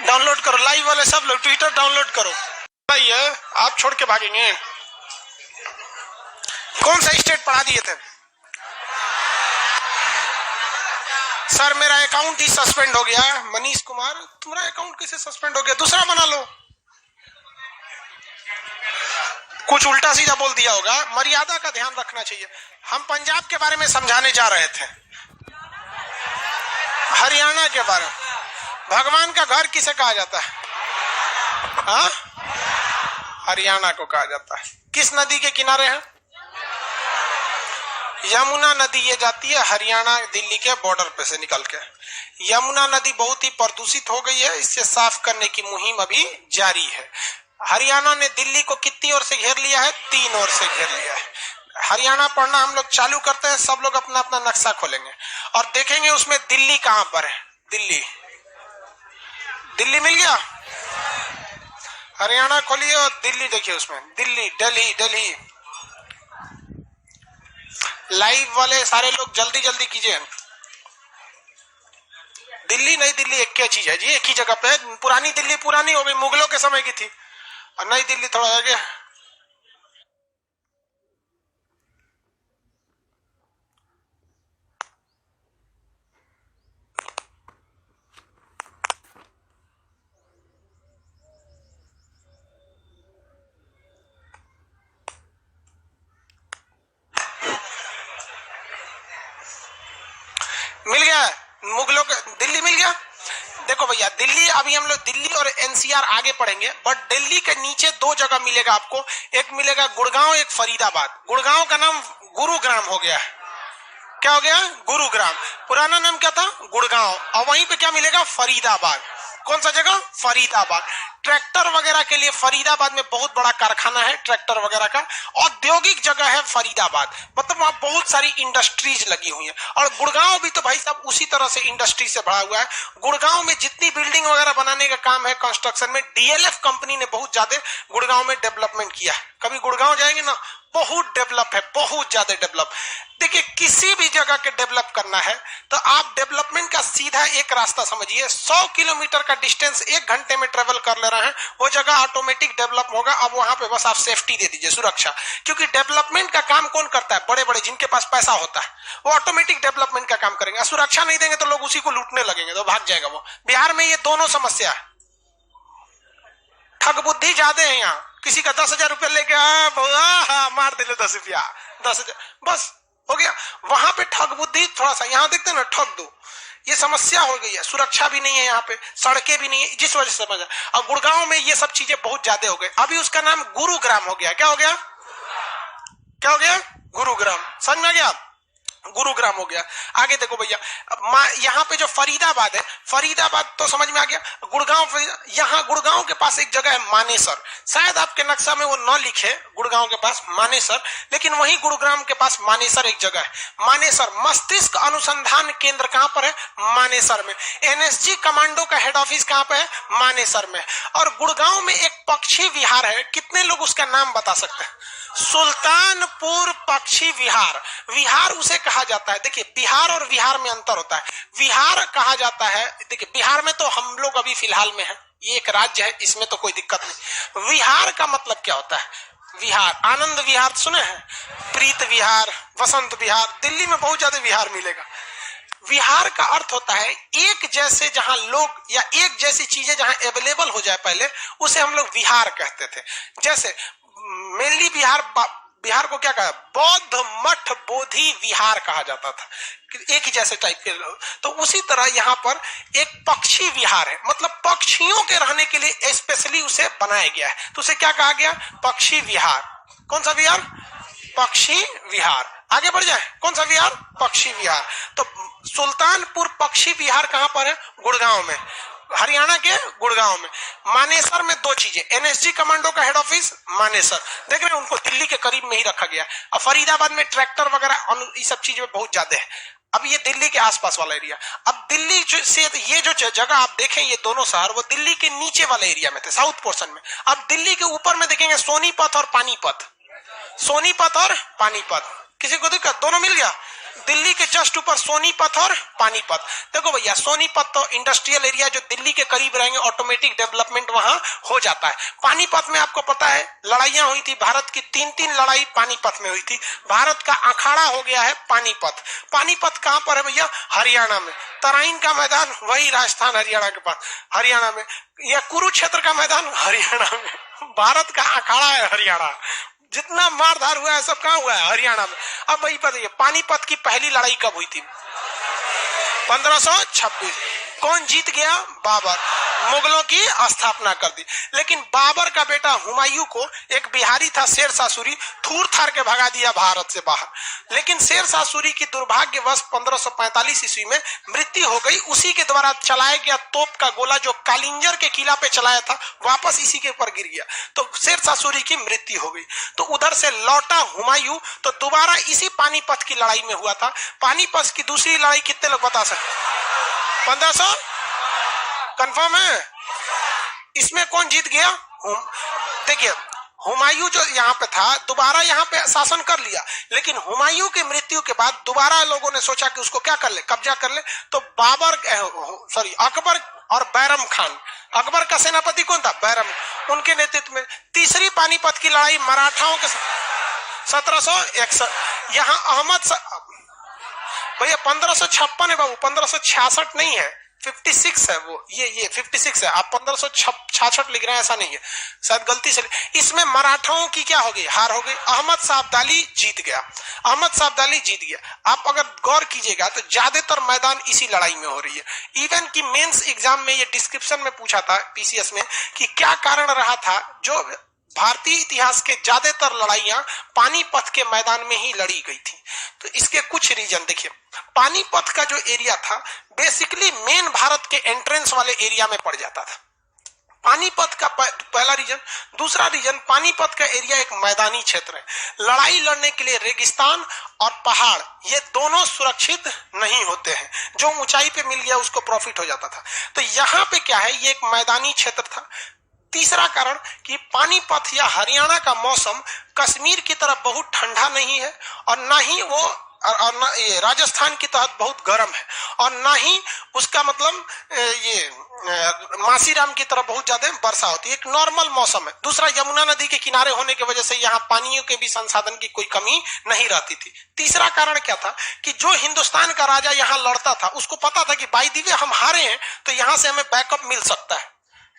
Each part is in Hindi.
डाउनलोड करो, लाइव वाले सब लोग ट्विटर डाउनलोड करो। भाई आप छोड़ के भागेंगे? कौन सा स्टेट पढ़ा दिए थे? सर मेरा अकाउंट ही सस्पेंड हो गया। मनीष कुमार, तुम्हारा अकाउंट कैसे सस्पेंड हो गया? दूसरा बना लो। कुछ उल्टा सीधा बोल दिया होगा, मर्यादा का ध्यान रखना चाहिए। हम पंजाब के बारे में समझाने जा रहे थे, हरियाणा के बारे में। भगवान का घर किसे कहा जाता है? हाँ, हरियाणा को कहा जाता है। किस नदी के किनारे है? यमुना नदी ये जाती है हरियाणा दिल्ली के बॉर्डर पे से निकल के। यमुना नदी बहुत ही प्रदूषित हो गई है, इससे साफ करने की मुहिम अभी जारी है। हरियाणा ने दिल्ली को कितनी ओर से घेर लिया है? 3 ओर से घेर लिया है। हरियाणा पढ़ना हम लोग चालू करते हैं, सब लोग अपना अपना नक्शा खोलेंगे और देखेंगे उसमें दिल्ली कहां पर है। दिल्ली, दिल्ली मिल गया। हरियाणा खोलिए और दिल्ली देखिए, उसमें दिल्ली, दिल्ली, दिल्ली। लाइव वाले सारे लोग जल्दी जल्दी कीजिए। दिल्ली नहीं, दिल्ली एक क्या चीज है जी, एक ही जगह पे। पुरानी दिल्ली पुरानी हो गई, मुगलों के समय की थी, और नई दिल्ली थोड़ा आगे। मिल गया मुगलों का, दिल्ली मिल गया। देखो भैया, दिल्ली अभी हम लोग दिल्ली और एनसीआर आगे पढ़ेंगे, बट दिल्ली के नीचे 2 जगह मिलेगा आपको। एक मिलेगा गुड़गांव, एक फरीदाबाद। गुड़गांव का नाम गुरुग्राम हो गया है। क्या हो गया? गुरुग्राम। पुराना नाम क्या था? गुड़गांव। और वहीं पे क्या मिलेगा? फरीदाबाद। कौन सा जगह? फरीदाबाद। ट्रैक्टर वगैरह के लिए फरीदाबाद में बहुत बड़ा कारखाना है, ट्रैक्टर वगैरह का। औद्योगिक जगह है फरीदाबाद, मतलब वहां बहुत सारी इंडस्ट्रीज लगी हुई है। और गुड़गांव भी तो भाई साहब उसी तरह से इंडस्ट्री से भरा हुआ है। गुड़गांव में जितनी बिल्डिंग वगैरह बनाने का काम है कंस्ट्रक्शन में, डीएलएफ कंपनी ने बहुत ज्यादा गुड़गांव में डेवलपमेंट किया है। कभी गुड़गांव जाएंगे ना, बहुत डेवलप है, बहुत ज्यादा डेवलप। देखिए, किसी भी जगह के डेवलप करना है तो आप डेवलपमेंट का सीधा एक रास्ता समझिए। 100 किलोमीटर का डिस्टेंस 1 घंटे में ट्रेवल कर ले रहे हैं, वो जगह ऑटोमेटिक डेवलप होगा। अब वहां पे बस आप सेफ्टी दे दीजिए, सुरक्षा। क्योंकि डेवलपमेंट का काम कौन करता है? बड़े बड़े जिनके पास पैसा होता है, वो ऑटोमेटिक डेवलपमेंट का काम करेंगे। सुरक्षा नहीं देंगे तो लोग उसी को लूटने लगेंगे, तो भाग जाएगा वो। बिहार में ये दोनों समस्या है, ठग बुद्धि ज्यादा है यहाँ। किसी का 10,000 रुपया लेके मार दिले 10 रुपया, 10,000 बस हो गया। वहां पे ठग बुद्धि थोड़ा सा, यहाँ देखते ना, ठग दो। ये समस्या हो गई है, सुरक्षा भी नहीं है यहाँ पे, सड़कें भी नहीं है, जिस वजह से समझ। और गुड़गांव में ये सब चीजें बहुत ज्यादा हो गई। अभी उसका नाम गुरुग्राम हो गया। क्या हो गया? क्या हो गया? गुरुग्राम। समझ में आ गया? गुरुग्राम हो गया। आगे देखो भैया, यहाँ पे जो फरीदाबाद है, फरीदाबाद तो समझ में आ गया। गुड़गांव, यहाँ गुड़गांव के पास एक जगह है मानेसर। शायद आपके नक्शा में वो न लिखे गुड़गांव के पास मानेसर, लेकिन वहीं गुरुग्राम के पास मानेसर एक जगह है। मानेसर मस्तिष्क अनुसंधान केंद्र कहां पर है? मानेसर में। एनएसजी कमांडो का हेड ऑफिस कहां पर है? मानेसर में। और गुड़गांव में एक पक्षी विहार है, कितने लोग उसका नाम बता सकते हैं? सुल्तानपुर पक्षी विहार। विहार उसे कहा जाता है, देखिए बिहार और विहार में अंतर होता है। विहार कहा जाता है, देखिए बिहार में तो हम लोग अभी फिलहाल में है, ये एक राज्य है, इसमें तो कोई दिक्कत नहीं। विहार का मतलब क्या होता है? विहार, आनंद विहार सुने हैं, प्रीत विहार, वसंत विहार। दिल्ली में बहुत ज्यादा विहार मिलेगा। विहार का अर्थ होता है एक जैसे, जहां लोग या एक जैसी चीजें जहां अवेलेबल हो जाए पहले, उसे हम लोग विहार कहते थे। जैसे मेनली बिहार को क्या कहा? बौद्ध मठ बोधि विहार कहा जाता था, एक ही जैसे टाइप के लोग। तो उसी तरह यहाँ पर एक पक्षी विहार है, मतलब पक्षियों के रहने के लिए स्पेशली उसे बनाया गया है, तो उसे क्या कहा गया? पक्षी विहार। कौन सा विहार? पक्षी विहार। आगे बढ़ जाए, कौन सा विहार? पक्षी विहार। तो सुल्तानपुर पक्षी विहार कहां पर है? गुड़गांव में, हरियाणा के गुड़गांव में। मानेसर में 2 चीजें, एनएसजी कमांडो का हेड ऑफिस मानेसर, देख रहे हैं, उनको दिल्ली के करीब में ही रखा गया। और फरीदाबाद में ट्रैक्टर वगैरह ये सब चीजें बहुत ज्यादा है। अब ये दिल्ली के आसपास वाला एरिया। अब दिल्ली से ये जो जगह आप देखें, ये दोनों शहर, वो दिल्ली के नीचे वाले एरिया में थे, साउथ पोर्शन में। अब दिल्ली के ऊपर में देखेंगे सोनीपत और पानीपत, सोनीपत और पानीपत। किसी को दिक्कत? दोनों मिल गया। दिल्ली के जस्ट ऊपर सोनीपत और पानीपत। देखो भैया, सोनीपत तो इंडस्ट्रियल एरिया जो दिल्ली के करीब रहेंगे, ऑटोमेटिक डेवलपमेंट वहां हो जाता है। पानीपत में आपको पता है लड़ाइयां हुई थी, भारत की 3 लड़ाई पानीपत में हुई थी। भारत का अखाड़ा हो गया है पानीपत। पानीपत कहां पर है भैया? हरियाणा में। तराइन का मैदान वही राजस्थान हरियाणा के पास, हरियाणा में। या कुरुक्षेत्र का मैदान हरियाणा में। भारत का अखाड़ा है हरियाणा। जितना मारधार हुआ है सब कहां हुआ है? हरियाणा में। अब वही बताइए, पानीपत की पहली लड़ाई कब हुई थी? 1526। कौन जीत गया? बाबर। मुगलों की स्थापना कर दी। लेकिन बाबर का बेटा हुमायूं को एक बिहारी था शेरशाह सूरी, थूर थार के भगा दिया भारत से बाहर। लेकिन शेरशाह सूरी की दुर्भाग्यवश 1545 ईस्वी में मृत्यु हो गई। उसी के द्वारा चलाया गया तोप का गोला जो कालिंजर के किला पे चलाया था, वापस इसी के ऊपर गिर गया, तो शेरशाह सूरी की मृत्यु हो गई। तो उधर से लौटा हुमायूं तो दोबारा इसी पानीपत की लड़ाई में हुआ था। पानीपत की दूसरी लड़ाई कितने लोग बता सकते? 1500 कंफर्म है? इसमें कौन जीत गया? देखिए, हुमायूं जो यहाँ पे था दोबारा यहाँ पे शासन कर लिया, लेकिन हुमायूं की मृत्यु के बाद दोबारा लोगों ने सोचा कि उसको क्या कर ले, कब्जा कर ले। तो अकबर और बैरम खान, अकबर का सेनापति कौन था? बैरम, उनके नेतृत्व में तीसरी पानीपत की लड़ाई मराठाओं के 1761। यहाँ अहमद भैया 1556 है बाबू, 1566 नहीं है, 56 है वो। ये 56 है, आप 1566 लिख रहे हैं, ऐसा नहीं है, शायद गलती से। इसमें मराठाओं की क्या हो गई? हार हो गई। अहमद शाह अब्दाली जीत गया। अहमद शाह अब्दाली जीत गया। आप अगर गौर कीजिएगा तो ज्यादातर मैदान इसी लड़ाई में हो रही है। इवन की मेंस एग्जाम में ये डिस्क्रिप्शन में पूछा था पीसीएस में कि क्या कारण रहा था जो भारतीय इतिहास के ज्यादातर लड़ाइयां पानीपत के मैदान में ही लड़ी गई थी। तो इसके कुछ रीजन देखिए। पानीपत का जो एरिया था बेसिकली मेन भारत के एंट्रेंस वाले एरिया में पड़ जाता था। पानीपत का पहला रीजन। दूसरा रीजन, पानीपत का एरिया एक मैदानी क्षेत्र है। लड़ाई लड़ने के लिए रेगिस्तान और पहाड़ ये दोनों सुरक्षित नहीं होते हैं। जो ऊंचाई पे मिल गया उसको प्रॉफिट हो जाता था। तो यहाँ पे क्या है, ये एक मैदानी क्षेत्र था। तीसरा कारण कि पानीपत या हरियाणा का मौसम कश्मीर की तरह बहुत ठंडा नहीं है और ना ही वो और ना ये राजस्थान की तरह बहुत गर्म है और ना ही उसका मतलब ये मासीराम की तरह बहुत ज्यादा वर्षा होती है। एक नॉर्मल मौसम है। दूसरा, यमुना नदी के किनारे होने की वजह से यहाँ पानियों के भी संसाधन की कोई कमी नहीं रहती थी। तीसरा कारण क्या था कि जो हिंदुस्तान का राजा यहाँ लड़ता था उसको पता था कि बाई द वे हम हारे हैं तो यहाँ से हमें बैकअप मिल सकता है,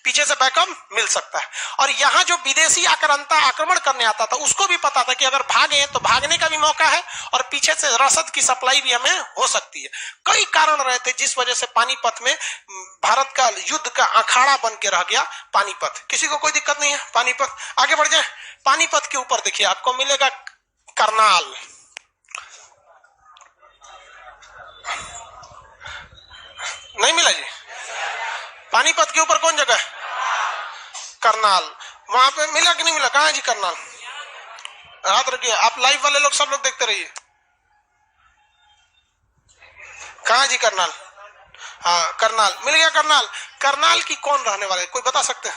पीछे से बैकअप मिल सकता है। और यहाँ जो विदेशी आक्रांता आक्रमण करने आता था उसको भी पता था कि अगर भागे तो भागने का भी मौका है और पीछे से रसद की सप्लाई भी हमें हो सकती है। कई कारण रहे थे जिस वजह से पानीपत में भारत का युद्ध का अखाड़ा बन के रह गया पानीपत। किसी को कोई दिक्कत नहीं है? पानीपत आगे बढ़ जाए। पानीपत के ऊपर देखिए आपको मिलेगा करनाल। नहीं मिला जी? पानीपत के ऊपर कौन जगह है? करनाल। वहां पे मिला कि नहीं मिला? कहां है जी करनाल? हाथ रखिए। आप लाइव वाले लोग सब लोग देखते रहिए। कहां जी करनाल? हाँ करनाल मिल गया। करनाल, करनाल की कौन रहने वाले कोई बता सकते हैं?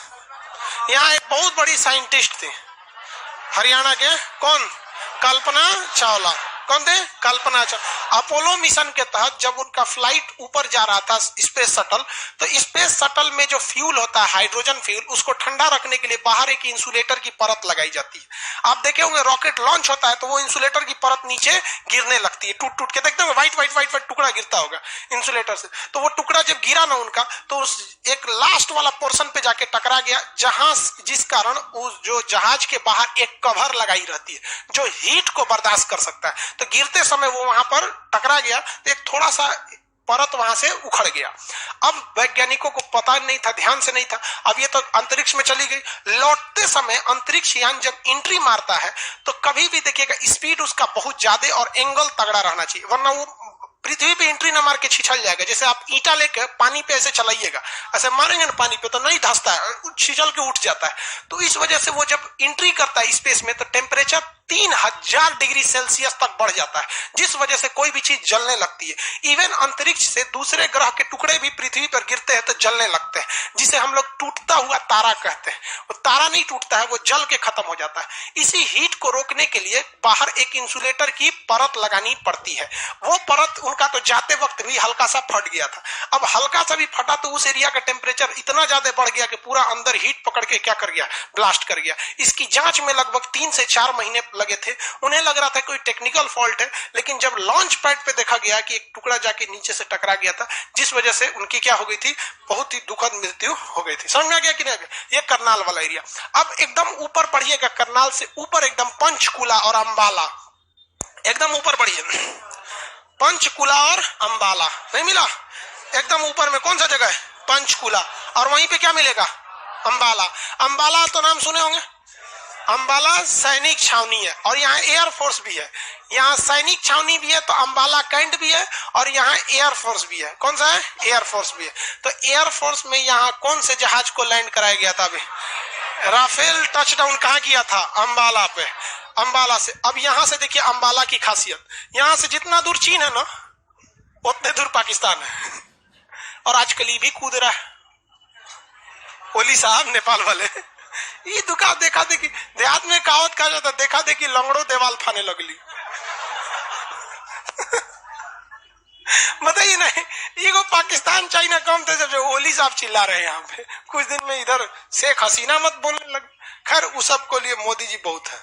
यहाँ एक बहुत बड़ी साइंटिस्ट थी हरियाणा के। कौन? कल्पना चावला। कौन थे? कल्पना चावला। अपोलो मिशन के तहत जब उनका फ्लाइट ऊपर जा रहा था स्पेस शटल, तो स्पेस शटल में जो फ्यूल होता है हाइड्रोजन फ्यूल, उसको ठंडा रखने के लिए बाहर एक इंसुलेटर की परत लगाई जाती है। आप देखे होंगे रॉकेट लॉन्च होता है तो वो इंसुलेटर की परत नीचे गिरने लगती है, टूट टूट के। देखते होंगे व्हाइट व्हाइट व्हाइट व्हाइट टुकड़ा गिरता होगा इंसुलेटर से। तो वो टुकड़ा जब गिरा ना उनका, तो उस एक लास्ट वाला पोर्शन पे जाके टकरा गया, जहां जिस कारण उस जो जहाज के बाहर एक कवर लगाई रहती है जो हीट को बर्दाश्त कर सकता है। तो गिरते समय वो वहां पर टकरा गया तो एक थोड़ा सा परत वहां से उखड़ गया। अब वैज्ञानिकों को पता नहीं था, ध्यान से नहीं था। अब ये तो अंतरिक्ष में चली गई। लौटते समय अंतरिक्ष यान जब एंट्री मारता है तो कभी भी देखिएगा स्पीड उसका बहुत ज्यादा और एंगल तगड़ा रहना चाहिए, वरना वो पृथ्वी पे एंट्री ना मार के छिछल जाएगा। जैसे आप ईंटा लेकर पानी पे ऐसे चलाइएगा, ऐसे मारेंगे ना पानी पे तो नहीं धंसता है, छिछल के उठ जाता है। तो इस वजह से वो जब एंट्री करता है स्पेस में तो टेम्परेचर 3000 डिग्री सेल्सियस तक बढ़ जाता है, जिस वजह से कोई भी चीज जलने लगती है। इवन अंतरिक्ष से दूसरे ग्रह के टुकड़े भी पृथ्वी पर गिरते हैं तो जलने लगते हैं, जिसे हम लोग टूटता हुआ तारा कहते हैं। वो तारा नहीं टूटता है, वो जल के खत्म हो जाता है। इसी हीट को रोकने के लिए बाहर एक इंसुलेटर की परत लगानी पड़ती है। वो परत उनका तो जाते वक्त भी हल्का सा फट गया था। अब हल्का सा भी फटा तो उस एरिया का टेम्परेचर इतना ज्यादा बढ़ गया कि पूरा अंदर हीट पकड़ के क्या कर गया, ब्लास्ट कर गया। इसकी जांच में लगभग 3 से 4 महीने लगे थे। उन्हें लग रहा था कोई टेक्निकल फॉल्ट है, लेकिन जब लॉन्च पैड पे देखा गया कि एक टुकड़ा जाके नीचे से टकरा गया था, जिस वजह से उनकी क्या हो गई थी, बहुत ही दुखद मृत्यु हो गई थी। समझ में आ गया कि नहीं? ये करनाल वाला एरिया। अब एकदम ऊपर पढ़िएगा, करनाल से ऊपर एकदम पंचकुला और अंबाला, एकदम ऊपर बढ़िए। पंचकुला और अंबाला नहीं मिला? एकदम ऊपर में कौन सा जगह है? पंचकुला। और वहीं पे क्या मिलेगा? अंबाला। अंबाला तो नाम सुने होंगे। अंबाला सैनिक छावनी है और यहाँ एयरफोर्स भी है। यहाँ सैनिक छावनी भी है तो अंबाला कैंट भी है, और यहाँ एयरफोर्स भी है। कौन सा है? एयरफोर्स भी है। तो एयरफोर्स में यहाँ कौन से जहाज को लैंड कराया गया था? अभी राफेल टचडाउन कहाँ किया था? अंबाला पे। अंबाला से। अब यहां से देखिए अंबाला की खासियत, यहां से जितना दूर चीन है ना, उतने दूर पाकिस्तान है। और आजकल ये भी कूद रहा है ओली साहब, नेपाल वाले। ये दुका देखा देखी, देहात में कहावत कहा जाता, देखा देखी लंगड़ो देवाल फाने लगली। बताइए नहीं, ये को पाकिस्तान चाइना कम थे जब ओली साहब चिल्ला रहे हैं यहाँ पे। कुछ दिन में इधर शेख हसीना मत बोलने लगे। खैर उस सब को लिए मोदी जी बहुत है,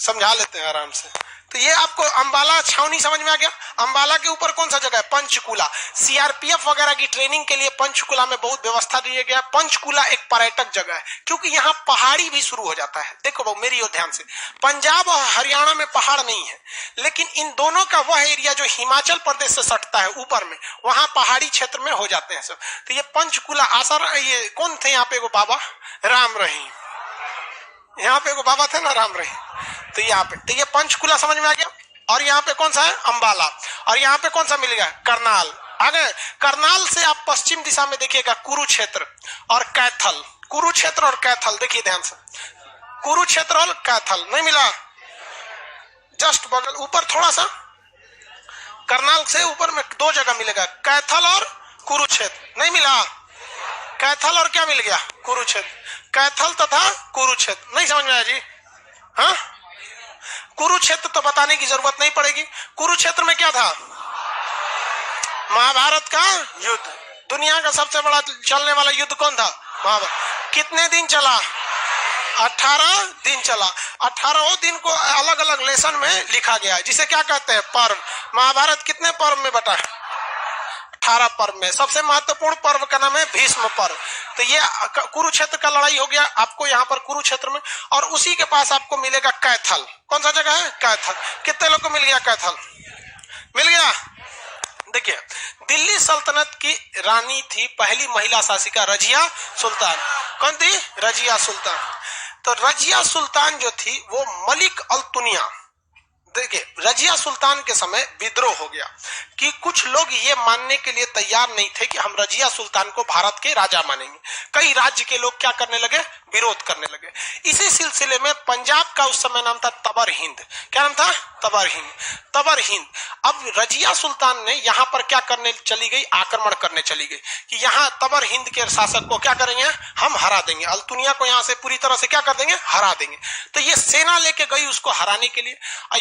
समझा लेते हैं आराम से। तो ये आपको अंबाला छावनी समझ में आ गया। अंबाला के ऊपर कौन सा जगह है? पंचकुला। सीआरपीएफ वगैरह की ट्रेनिंग के लिए पंचकुला में बहुत व्यवस्था दी गया। पंचकुला एक पर्यटक जगह है क्योंकि यहाँ पहाड़ी भी शुरू हो जाता है। देखो बहु मेरी ओर ध्यान से, पंजाब और हरियाणा में पहाड़ नहीं है, लेकिन इन दोनों का वह एरिया जो हिमाचल प्रदेश से सटता है ऊपर में, वहां पहाड़ी क्षेत्र में हो जाते हैं सब। तो ये पंचकुला आसर, ये कौन थे यहाँ पे? वो बाबा राम रहीम, यहाँ पे वो बाबा थे ना राम रहीम। तो यहाँ पे, तो ये पंचकुला समझ में आ गया। और यहाँ पे कौन सा है? अंबाला। और यहाँ पे कौन सा मिलेगा? करनाल। आगे करनाल से आप पश्चिम दिशा में देखिएगा कुरुक्षेत्र और कैथल। कुरुक्षेत्र और कैथल देखिए ध्यान से, कुरुक्षेत्र और कैथल नहीं मिला? जस्ट बगल ऊपर थोड़ा सा, करनाल से ऊपर में 2 जगह मिलेगा, कैथल और कुरुक्षेत्र। नहीं मिला? कैथल और क्या मिल गया? कुरुक्षेत्र। कैथल तथा कुरुक्षेत्र। नहीं समझ में आया जी? हाँ, कुरुक्षेत्र तो बताने की जरूरत नहीं पड़ेगी। कुरुक्षेत्र में क्या था? महाभारत का युद्ध। दुनिया का सबसे बड़ा चलने वाला युद्ध कौन था? महाभारत। कितने दिन चला? 18 दिन चला। 18 दिन को अलग अलग लेसन में लिखा गया है, जिसे क्या कहते हैं? पर्व। महाभारत कितने पर्व में बटा है? 18 पर्व में। सबसे महत्वपूर्ण पर्व का नाम है भीष्म पर्व। तो ये कुरुक्षेत्र का लड़ाई हो गया आपको यहाँ पर कुरुक्षेत्र में। और उसी के पास आपको मिलेगा कैथल। कौन सा जगह है? कैथल। कितने लोग को मिल गया कैथल? मिल गया। देखिए दिल्ली सल्तनत की रानी थी पहली महिला शासिका रजिया सुल्तान। कौन थी? रजिया सुल्तान। तो रजिया सुल्तान जो थी वो मलिक अल तुनिया, देखिए रजिया सुल्तान के समय विद्रोह हो गया कि कुछ लोग ये मानने के लिए तैयार नहीं थे कि हम रजिया सुल्तान को भारत के राजा मानेंगे। कई राज्य के लोग क्या करने लगे? विरोध करने लगे। इसी सिलसिले में पंजाब का उस समय नाम था तबर हिंद। क्या नाम था? तबर हिंद। तबर हिंद। अब रजिया सुल्तान ने यहाँ पर क्या करने चली गई? आक्रमण करने चली गई कि यहाँ तबर हिंद के शासक को क्या करेंगे? हम हरा देंगे, अल्तुनिया को यहाँ से पूरी तरह से क्या कर देंगे? हरा देंगे। तो ये सेना लेके गई उसको हराने के लिए।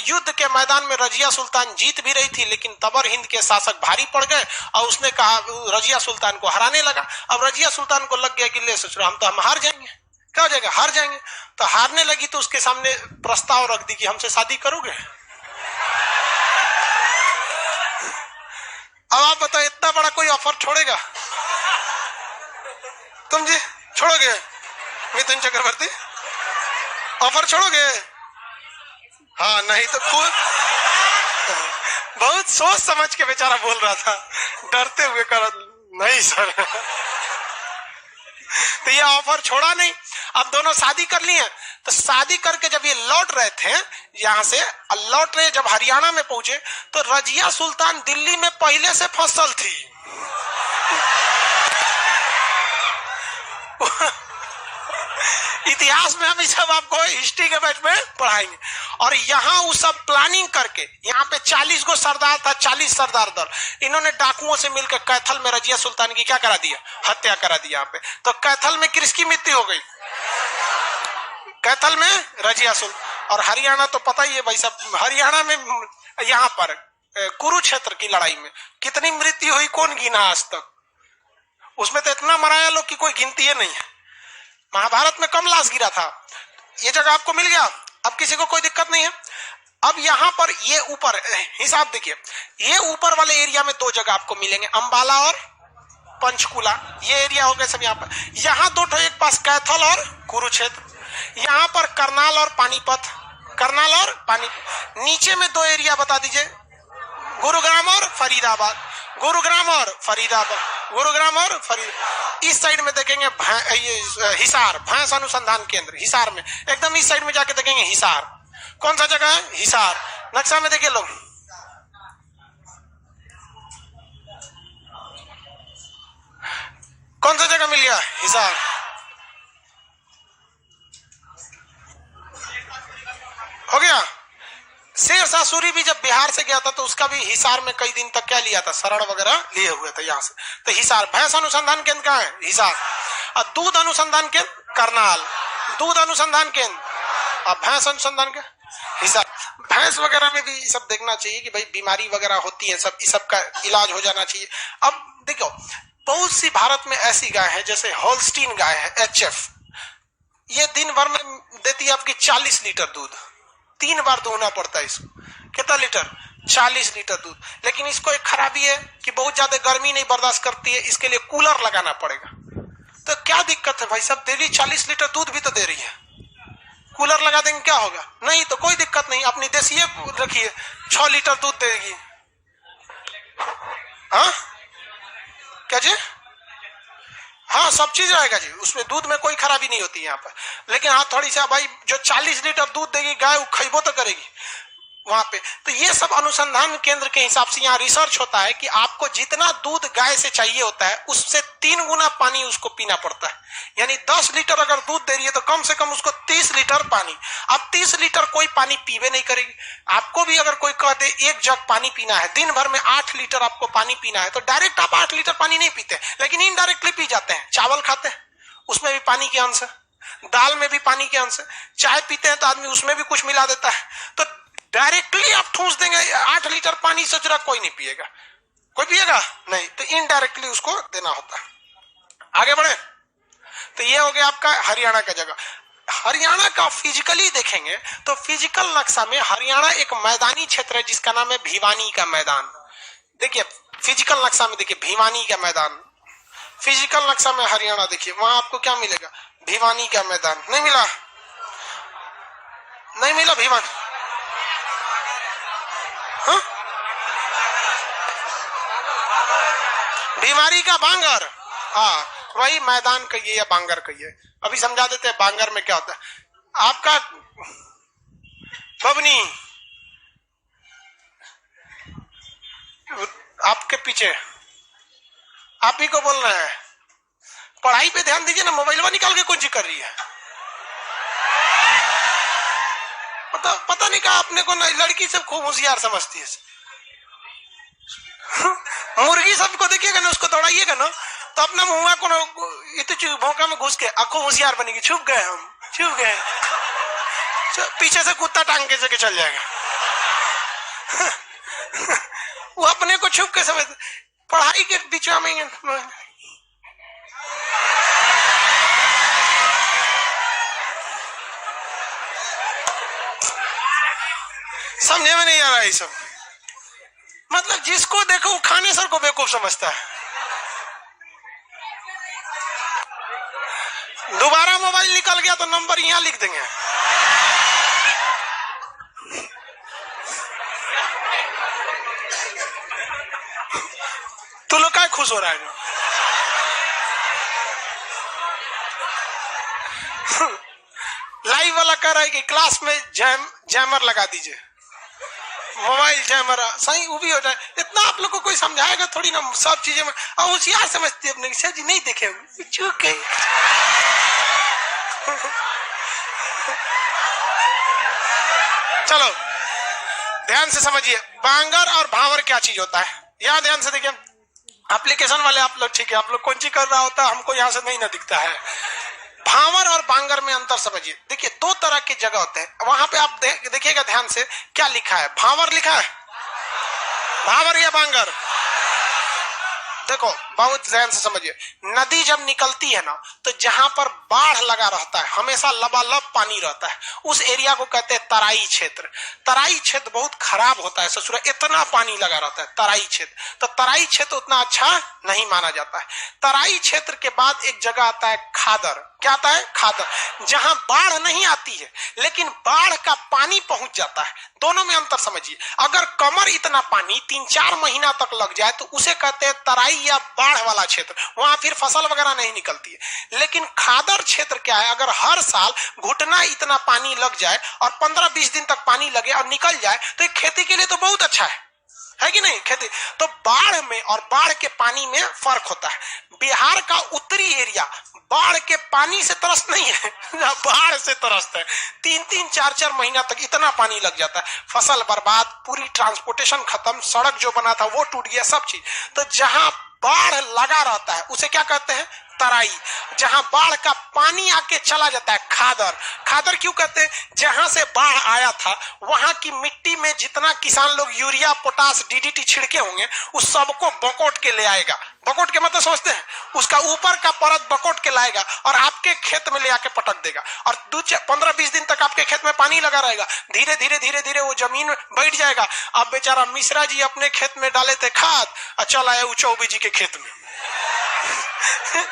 युद्ध के मैदान में रजिया सुल्तान जीत भी रही थी, लेकिन तबर हिंद के शासक भारी पड़ गए और उसने कहा, रजिया सुल्तान को हराने लगा। अब रजिया सुल्तान को लग गया कि ले सोच रहा हम हार जाएंगे। क्या हो जाएगा? हार जाएंगे। तो हारने लगी तो उसके सामने प्रस्ताव रख दी कि हमसे शादी करोगे? अब आप बताओ इतना बड़ा कोई ऑफर छोड़ेगा? तुम जी छोड़ोगे? मिथुन चक्रवर्ती ऑफर छोड़ोगे? हाँ, नहीं तो खुद बहुत सोच समझ के बेचारा बोल रहा था, डरते हुए कर नहीं सर। तो ये ऑफर छोड़ा नहीं। अब दोनों शादी कर लिए। तो शादी करके जब ये लौट रहे थे यहां से, लौट रहे जब हरियाणा में पहुंचे तो रजिया सुल्तान दिल्ली में पहले से फसल थी। इतिहास में हम सब आपको हिस्ट्री के बैच में पढ़ाएंगे। और यहाँ वो सब प्लानिंग करके, यहाँ पे 40 गो सरदार था, 40 सरदार दल, इन्होंने डाकुओं से मिलकर कैथल में रजिया सुल्तान की क्या करा दिया, हत्या करा दिया। यहाँ पे तो कैथल में किसकी मृत्यु हो गई, कैथल में रजिया सुल्तान। और हरियाणा तो पता ही है भाई साहब, हरियाणा में यहाँ पर कुरुक्षेत्र की लड़ाई में कितनी मृत्यु हुई कौन गिना आज तक, उसमें तो इतना मराया लोग की कोई गिनती है नहीं है। महाभारत में कम लाश गिरा था। ये जगह आपको मिल गया, अब किसी को कोई दिक्कत नहीं है। अब यहाँ पर ये ऊपर हिसाब देखिए, ये ऊपर वाले एरिया में दो जगह आपको मिलेंगे, अंबाला और पंचकुला, ये एरिया हो गए सब। यहाँ पर यहाँ दो, एक पास कैथल और कुरुक्षेत्र, यहाँ पर करनाल और पानीपत, करनाल और पानीपत। नीचे में दो एरिया बता दीजिए, गुरुग्राम और फरीदाबाद, गुरुग्राम और फरीदाबाद, गुरुग्राम और फरीद। इस साइड में देखेंगे ये हिसार, भैंस अनुसंधान केंद्र हिसार में, एकदम इस साइड में जाके देखेंगे हिसार। कौन सा जगह है, हिसार। नक्शा में देखिए लोग, कौन सा जगह मिल गया, हिसार। हो गया। शेरशाह सूरी भी जब बिहार से गया था तो उसका भी हिसार में कई दिन तक क्या लिया था, शरण वगैरह लिए हुए थे यहाँ से। तो हिसार, भैंस अनुसंधान केंद्र कहाँ है, हिसार। और दूध अनुसंधान केंद्र करनाल, दूध अनुसंधान केंद्र और भैंस अनुसंधान के हिसार। भैंस वगैरह में भी सब देखना चाहिए कि भाई बीमारी वगैरह होती है, सब इस सब का इलाज हो जाना चाहिए। अब देखो बहुत सी भारत में ऐसी गाय है, जैसे होल्स्टीन गाय है HF, ये दिन भर में देती है आपकी 40 लीटर दूध, 3 बार धोना पड़ता है इसको। कितना लीटर, 40 लीटर दूध। लेकिन इसको एक खराबी है कि बहुत ज्यादा गर्मी नहीं बर्दाश्त करती है, इसके लिए कूलर लगाना पड़ेगा। तो क्या दिक्कत है भाई साहब, डेली 40 लीटर दूध भी तो दे रही है, कूलर लगा देंगे क्या होगा, नहीं तो कोई दिक्कत नहीं, अपनी देसी रखिए 6 लीटर दूध देगी। हाँ क्या जी, हाँ सब चीज रहेगा जी, उसमें दूध में कोई खराबी नहीं होती यहाँ पर। लेकिन हाँ थोड़ी सा भाई, जो 40 लीटर दूध देगी गाय वो खइबो तो करेगी वहां पे। तो ये सब अनुसंधान केंद्र के हिसाब से यहाँ रिसर्च होता है कि आपको जितना दूध गाय से चाहिए होता है उससे 3 गुना पानी उसको पीना पड़ता है। यानी 10 लीटर अगर दूध दे रही है तो कम से कम उसको 30 लीटर पानी। अब 30 लीटर कोई पानी पीवे नहीं करेगी। आपको भी अगर कोई कह दे 1 जग पानी पीना है, दिन भर में 8 लीटर आपको पानी पीना है, तो डायरेक्ट आप 8 लीटर पानी नहीं पीते, लेकिन इनडायरेक्टली पी जाते हैं। चावल खाते हैं उसमें भी पानी के अंश है, दाल में भी पानी के अंश है, चाय पीते हैं तो आदमी उसमें भी कुछ मिला देता है। तो डायरेक्टली आप ठूस देंगे 8 लीटर पानी, सोच रहा कोई नहीं पिएगा, कोई पिएगा नहीं, तो इनडायरेक्टली उसको देना होता है। आगे बढ़े तो ये हो गया आपका हरियाणा का जगह। हरियाणा का फिजिकली देखेंगे तो फिजिकल नक्शा में हरियाणा एक मैदानी क्षेत्र है जिसका नाम है भिवानी का मैदान। देखिए फिजिकल नक्शा में देखिए भिवानी का मैदान, फिजिकल नक्शा में हरियाणा देखिए, वहां आपको क्या मिलेगा, भिवानी का मैदान। नहीं मिला, नहीं मिला भिवानी, हाँ? बीमारी का बांगर, हाँ वही मैदान कहिए या बांगर कहिए। अभी समझा देते हैं बांगर में क्या होता है। आपका बबनी आपके पीछे, आप ही को बोलना है, पढ़ाई पे ध्यान दीजिए ना, मोबाइल में निकाल के कुछ कर रही है। पता नहीं कहा अपने को, लड़की सब खूब होशियार समझती है। मुर्गी सबको देखिएगा ना, उसको दौड़ाइएगा ना तो अपना मुंह को इतने भौंका में घुस के आंखों होशियार बनेगी, छुप गए हम, छुप गए, पीछे से कुत्ता टांग के चल जाएगा। वो अपने को छुप के समझ, पढ़ाई के बीच में समझे में नहीं आ रहा है सब। मतलब जिसको देखो वो खाने सर को बेवकूफ समझता है। दोबारा मोबाइल निकल गया तो नंबर यहां लिख देंगे। तो लोग क्या खुश हो रहा है। लाइव वाला कह रहा है कि क्लास में जैमर लगा दीजिए, मोबाइल जैमर सही वो भी हो जाए। इतना आप लोग को कोई समझाएगा थोड़ी ना सब चीजें में। और होशियार समझती है अपने जी, नहीं देखे चूक गए। चलो ध्यान से समझिए, बांगर और भावर क्या चीज होता है, यहां ध्यान से देखिए। एप्लीकेशन वाले आप लोग ठीक है, आप लोग कौन चीज कर रहा होता है हमको यहां से नहीं ना दिखता है। भावर और बांगर में अंतर समझिए। देखिए दो तरह की जगह होते हैं, वहां पे आप देखिएगा ध्यान से, क्या लिखा है, भावर लिखा है, भावर या बांगर। देखो बहुत ध्यान से समझिए, नदी जब निकलती है ना तो जहां पर बाढ़ लगा रहता है, हमेशा लबालब पानी रहता है, उस एरिया को कहते हैं तराई क्षेत्र। तराई क्षेत्र बहुत खराब होता है ससुरा, इतना पानी लगा रहता है तराई क्षेत्र। तो तराई क्षेत्र उतना अच्छा नहीं माना जाता है। तराई क्षेत्र के बाद एक जगह आता है खादर। क्या आता है, खादर, जहां बाढ़ नहीं आती है लेकिन बाढ़ का पानी पहुंच जाता है। दोनों में अंतर समझिए। अगर कमर इतना पानी 3-4 महीना तक लग जाए तो उसे कहते हैं तराई या बाढ़ वाला क्षेत्र, वहां फिर फसल वगैरह नहीं निकलती है। लेकिन खादर क्षेत्र क्या है, अगर हर साल घुटना इतना पानी लग जाए और 15-20 दिन तक पानी लगे और निकल जाए तो एक खेती के लिए तो बहुत अच्छा है कि नहीं। खेती तो बाढ़ में और बाढ़ के पानी में फर्क होता है। बिहार का उत्तरी एरिया बाढ़ के पानी से त्रस्त नहीं है, बाढ़ से त्रस्त है। 3-3, 4-4 महीना तक इतना पानी लग जाता है, फसल बर्बाद, पूरी ट्रांसपोर्टेशन खत्म, सड़क जो बना था वो टूट गया, सब चीज। तो जहां बाढ़ लगा रहता है उसे क्या कहते हैं, तराई। जहां बाढ़ का पानी आके चला जाता है, खादर। खादर क्यों कहते हैं, जहां से बाढ़ आया था वहां की मिट्टी में जितना किसान लोग यूरिया, पोटास, डीडीटी छिड़के होंगे उस सबको बकोट के ले आएगा। बकोट के मतलब समझते हैं, उसका ऊपर का परत बकोट के लाएगा और आपके खेत में ले आके पटक देगा और 15-20 दिन तक आपके खेत में पानी लगा रहेगा। धीरे धीरे धीरे धीरे वो जमीन बैठ जाएगा। अब बेचारा मिश्रा जी अपने खेत में डाले थे खाद और चल आए चौबे जी के खेत में।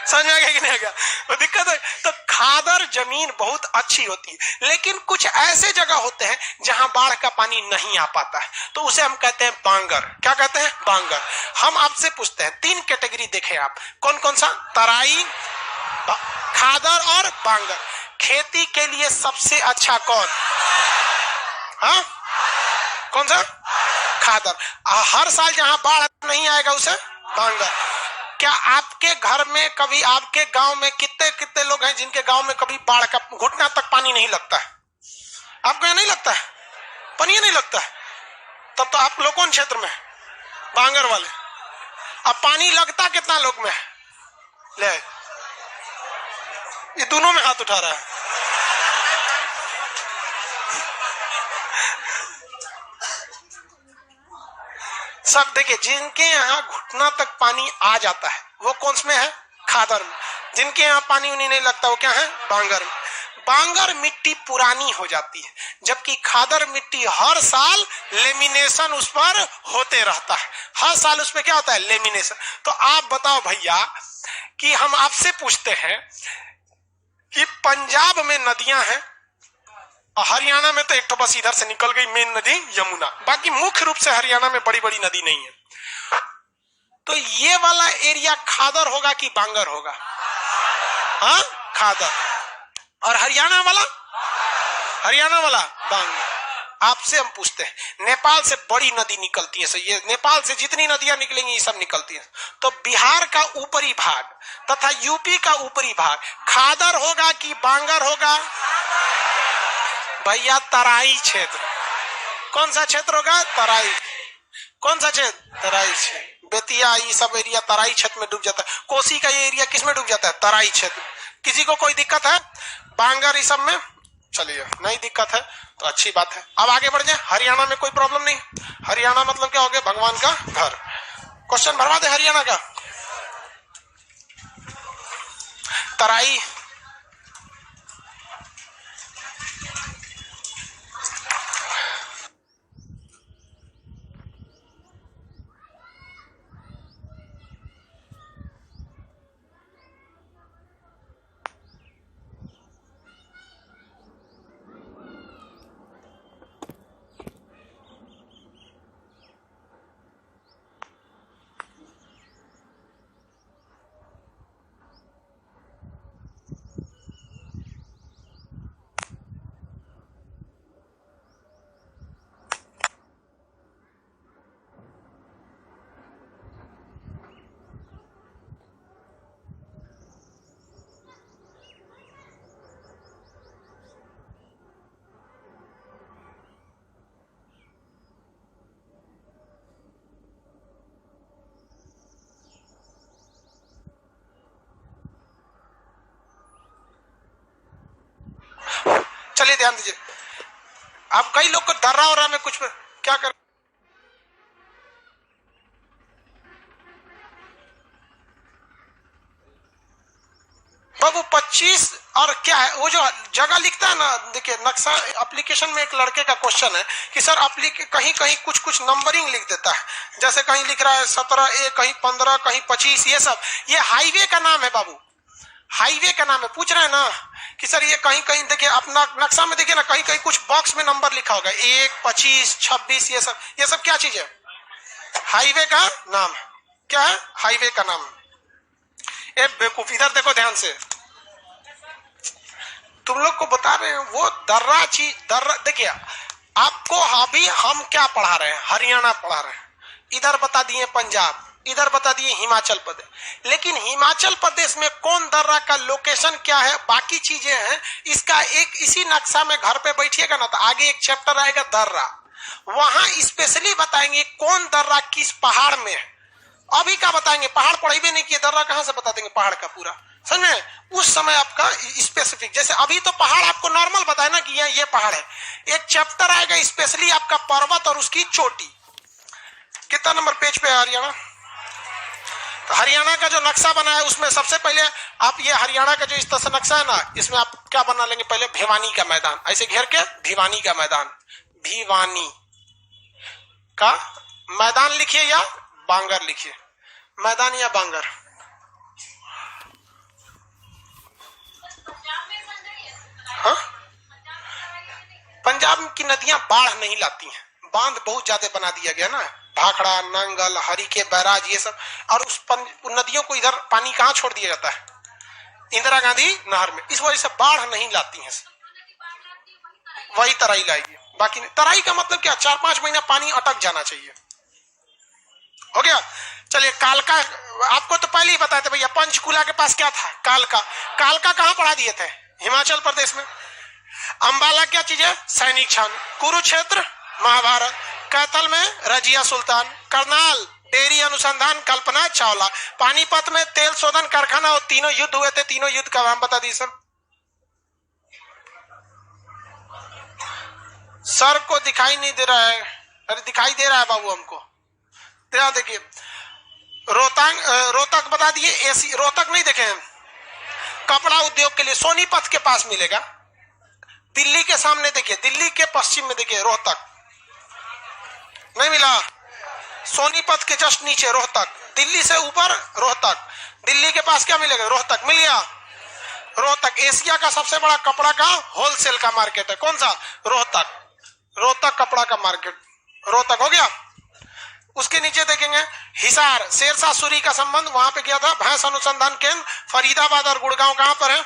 समझ में आ गया कि नहीं आ गया, वो दिक्कत है। तो खादर जमीन बहुत अच्छी होती है, लेकिन कुछ ऐसे जगह होते हैं जहां बाढ़ का पानी नहीं आ पाता है तो उसे हम कहते हैं बांगर। क्या कहते हैं, बांगर। हम आपसे पूछते हैं 3 कैटेगरी देखें आप, कौन कौन सा, तराई, खादर और बांगर। खेती के लिए सबसे अच्छा कौन, हाँ कौन सा, खादर। हर साल जहां बाढ़ नहीं आएगा उसे बांगर। क्या आपके घर में कभी, आपके गांव में कितने कितने लोग हैं जिनके गांव में कभी बाढ़ का घुटना तक पानी नहीं लगता है, आपको यहाँ नहीं लगता है, पानी नहीं लगता है, तब तो आप लोग कौन क्षेत्र में, बांगर वाले। अब पानी लगता कितना लोग में, ले ये दोनों में हाथ उठा रहा है। सब देखिए, जिनके यहाँ घुटना तक पानी आ जाता है वो कौन में है, खादर में। जिनके यहाँ पानी उन्हीं नहीं लगता वो क्या है, बांगर में। बांगर मिट्टी पुरानी हो जाती है जबकि खादर मिट्टी हर साल लेमिनेशन उस पर होते रहता है, हर साल उस पर क्या होता है, लेमिनेशन। तो आप बताओ भैया कि हम आपसे पूछते हैं कि पंजाब में नदियां हैं, हरियाणा में तो एक तो बस इधर से निकल गई मेन नदी यमुना, बाकी मुख्य रूप से हरियाणा में बड़ी बड़ी नदी नहीं है। तो ये वाला एरिया खादर होगा कि बांगर होगा, हाँ खादर। और हरियाणा वाला बांगर। आपसे हम पूछते हैं, नेपाल से बड़ी नदी निकलती है, ये नेपाल से जितनी नदियां निकलेंगी ये सब निकलती हैं। तो बिहार का ऊपरी भाग तथा यूपी का ऊपरी भाग खादर होगा कि बांगर होगा, भैया तराई क्षेत्र। कौन सा क्षेत्र होगा, तराई। कौन सा क्षेत्र, तराई क्षेत्र। बेतिया ये सब एरिया तराई क्षेत्र में डूब जाता है। कोसी का ये एरिया किस में डूब जाता है, तराई क्षेत्र। किसी को कोई दिक्कत है, बांगर इस सब में, चलिए नहीं दिक्कत है तो अच्छी बात है। अब आगे बढ़ जाए, हरियाणा में कोई प्रॉब्लम नहीं। हरियाणा मतलब क्या हो गया, भगवान का घर। क्वेश्चन भरवा दे हरियाणा का, तराई ध्यान दीजिए। अब कई लोग को दर्रा और में कुछ क्या कर बाबू 25 और क्या है वो जो जगह लिखता है ना, देखिए नक्शा एप्लीकेशन में एक लड़के का क्वेश्चन है कि सर कहीं कहीं कुछ कुछ नंबरिंग लिख देता है, जैसे कहीं लिख रहा है 17A, कहीं 15, कहीं 25, ये सब ये हाईवे का नाम है बाबू, हाईवे का नाम है। पूछ रहे हैं ना कि सर ये कहीं कहीं देखिए अपना नक्शा में देखिए ना, कहीं कहीं कुछ बॉक्स में नंबर लिखा होगा 1, 25, 26, ये सब क्या चीज है? हाईवे का नाम। क्या है? हाईवे का नाम। ए बेवकूफ, इधर देखो ध्यान से, तुम लोग को बता रहे हैं वो दर्रा चीज। दर्रा देखिए आपको अभी हम क्या पढ़ा रहे हैं, हरियाणा पढ़ा रहे हैं, इधर बता दिए पंजाब, इधर बता दिए हिमाचल प्रदेश, लेकिन हिमाचल प्रदेश में कौन दर्रा का लोकेशन क्या है, बाकी चीजें हैं, इसका एक इसी नक्शा में घर पे बैठिएगा ना तो आगे एक चैप्टर आएगा दर्रा, वहां स्पेशली बताएंगे कौन दर्रा किस पहाड़ में है। अभी क्या बताएंगे, पहाड़ पढ़े भी नहीं किए, दर्रा कहां से बता देंगे पहाड़ का पूरा, समझे? उस समय आपका स्पेसिफिक, जैसे अभी तो पहाड़ आपको नॉर्मल बताया ना कि ये पहाड़ है, एक चैप्टर आएगा स्पेशली आपका पर्वत और उसकी चोटी। कितना नंबर पेज पे है हरियाणा? तो हरियाणा का जो नक्शा बना है उसमें सबसे पहले आप ये हरियाणा का जो इस तरह से नक्शा है ना, इसमें आप क्या बना लेंगे, पहले भिवानी का मैदान, ऐसे घेर के भिवानी का मैदान, भिवानी का मैदान लिखिए या बांगर लिखिए, मैदान या बांगर। हाँ, पंजाब की नदियां बाढ़ नहीं लाती हैं, बांध बहुत ज्यादा बना दिया गया ना, भाखड़ा, नांगल, हरिके बैराज ये सब, और उस नदियों को इधर पानी कहाँ छोड़ दिया जाता है, इंदिरा गांधी नहर में, इस वजह से बाढ़ नहीं लाती हैं, वही तराई लाएगी। बाकी नहीं, तराई का मतलब क्या, 4-5 महीना पानी अटक जाना चाहिए। हो गया? चलिए कालका, आपको तो पहले ही बताए थे भैया, पंचकुला के पास क्या था, कालका। कालका कहां पढ़ा दिए थे? हिमाचल प्रदेश में। अंबाला क्या चीज है? सैनिक छावनी। कुरुक्षेत्र महाभारत। कैथल में रजिया सुल्तान। करनाल डेयरी अनुसंधान कल्पना चावला। पानीपत में तेल शोधन कारखाना, और तीनों युद्ध हुए थे, तीनों युद्ध का नाम बता दी सर। सर को दिखाई नहीं दे रहा है, अरे दिखाई दे रहा है बाबू हमको, ध्यान देखिए। रोहतक बता दिए, एसी रोहतक नहीं देखे हैं, कपड़ा उद्योग के लिए सोनीपत के पास मिलेगा। दिल्ली के सामने देखिए, दिल्ली के पश्चिम में देखिए रोहतक, नहीं मिला। सोनीपत के जस्ट नीचे रोहतक, दिल्ली से ऊपर रोहतक, दिल्ली के पास क्या मिलेगा, रोहतक मिल गया। रोहतक एशिया का सबसे बड़ा कपड़ा का होलसेल का मार्केट है, कौन सा? रोहतक। रोहतक कपड़ा का मार्केट, रोहतक हो गया। उसके नीचे देखेंगे हिसार, शेरशाह सूरी का संबंध वहां पे गया था। भैंस अनुसंधान केंद्र फरीदाबाद और गुड़गांव कहां पर है?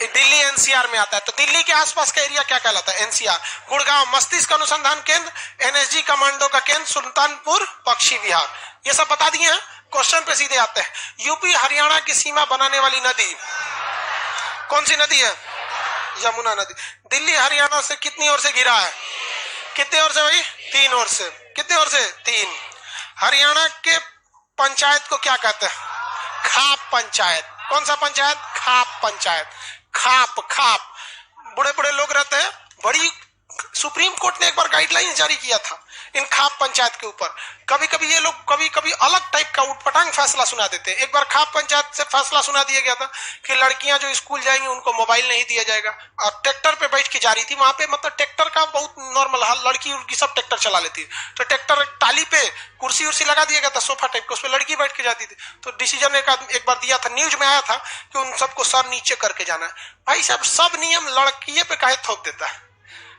दिल्ली एनसीआर में आता है। तो दिल्ली के आसपास का एरिया क्या कहलाता है? एनसीआर। गुड़गांव मस्तिष्क अनुसंधान केंद्र, एनएसजी कमांडो का केंद्र, सुल्तानपुर पक्षी विहार। ये सब बता दिए हैं। क्वेश्चन पे सीधे आते हैं। यूपी हरियाणा की सीमा बनाने वाली नदी कौन सी नदी है? यमुना नदी। दिल्ली हरियाणा से कितनी ओर से घिरा है? कितने ओर से भाई? 3 ओर से। कितने ओर से? 3। हरियाणा के पंचायत को क्या कहते हैं? खाप पंचायत। कौन सा पंचायत? खाप पंचायत। खाप खाप बड़े बड़े लोग रहते हैं, बड़ी सुप्रीम कोर्ट ने एक बार गाइडलाइन जारी किया था इन खाप पंचायत के ऊपर। कभी कभी ये लोग कभी कभी अलग टाइप का उटपटांग फैसला सुना देते हैं। एक बार खाप पंचायत से फैसला सुना दिया गया था कि लड़कियां जो स्कूल जाएंगी उनको मोबाइल नहीं दिया जाएगा, और ट्रैक्टर पे बैठ के जा रही थी वहां पे, मतलब ट्रैक्टर का बहुत नॉर्मल हाल, लड़की उड़की सब ट्रैक्टर चला लेती है, तो ट्रैक्टर टाली पे कुर्सी उर्सी लगा दिया गया था, सोफा टाइप का, उस पर लड़की बैठ के जाती थी। तो डिसीजन एक बार दिया था, न्यूज में आया था कि उन सबको सर नीचे करके जाना है। भाई साहब सब नियम लड़किए पे काहे थोप देता है?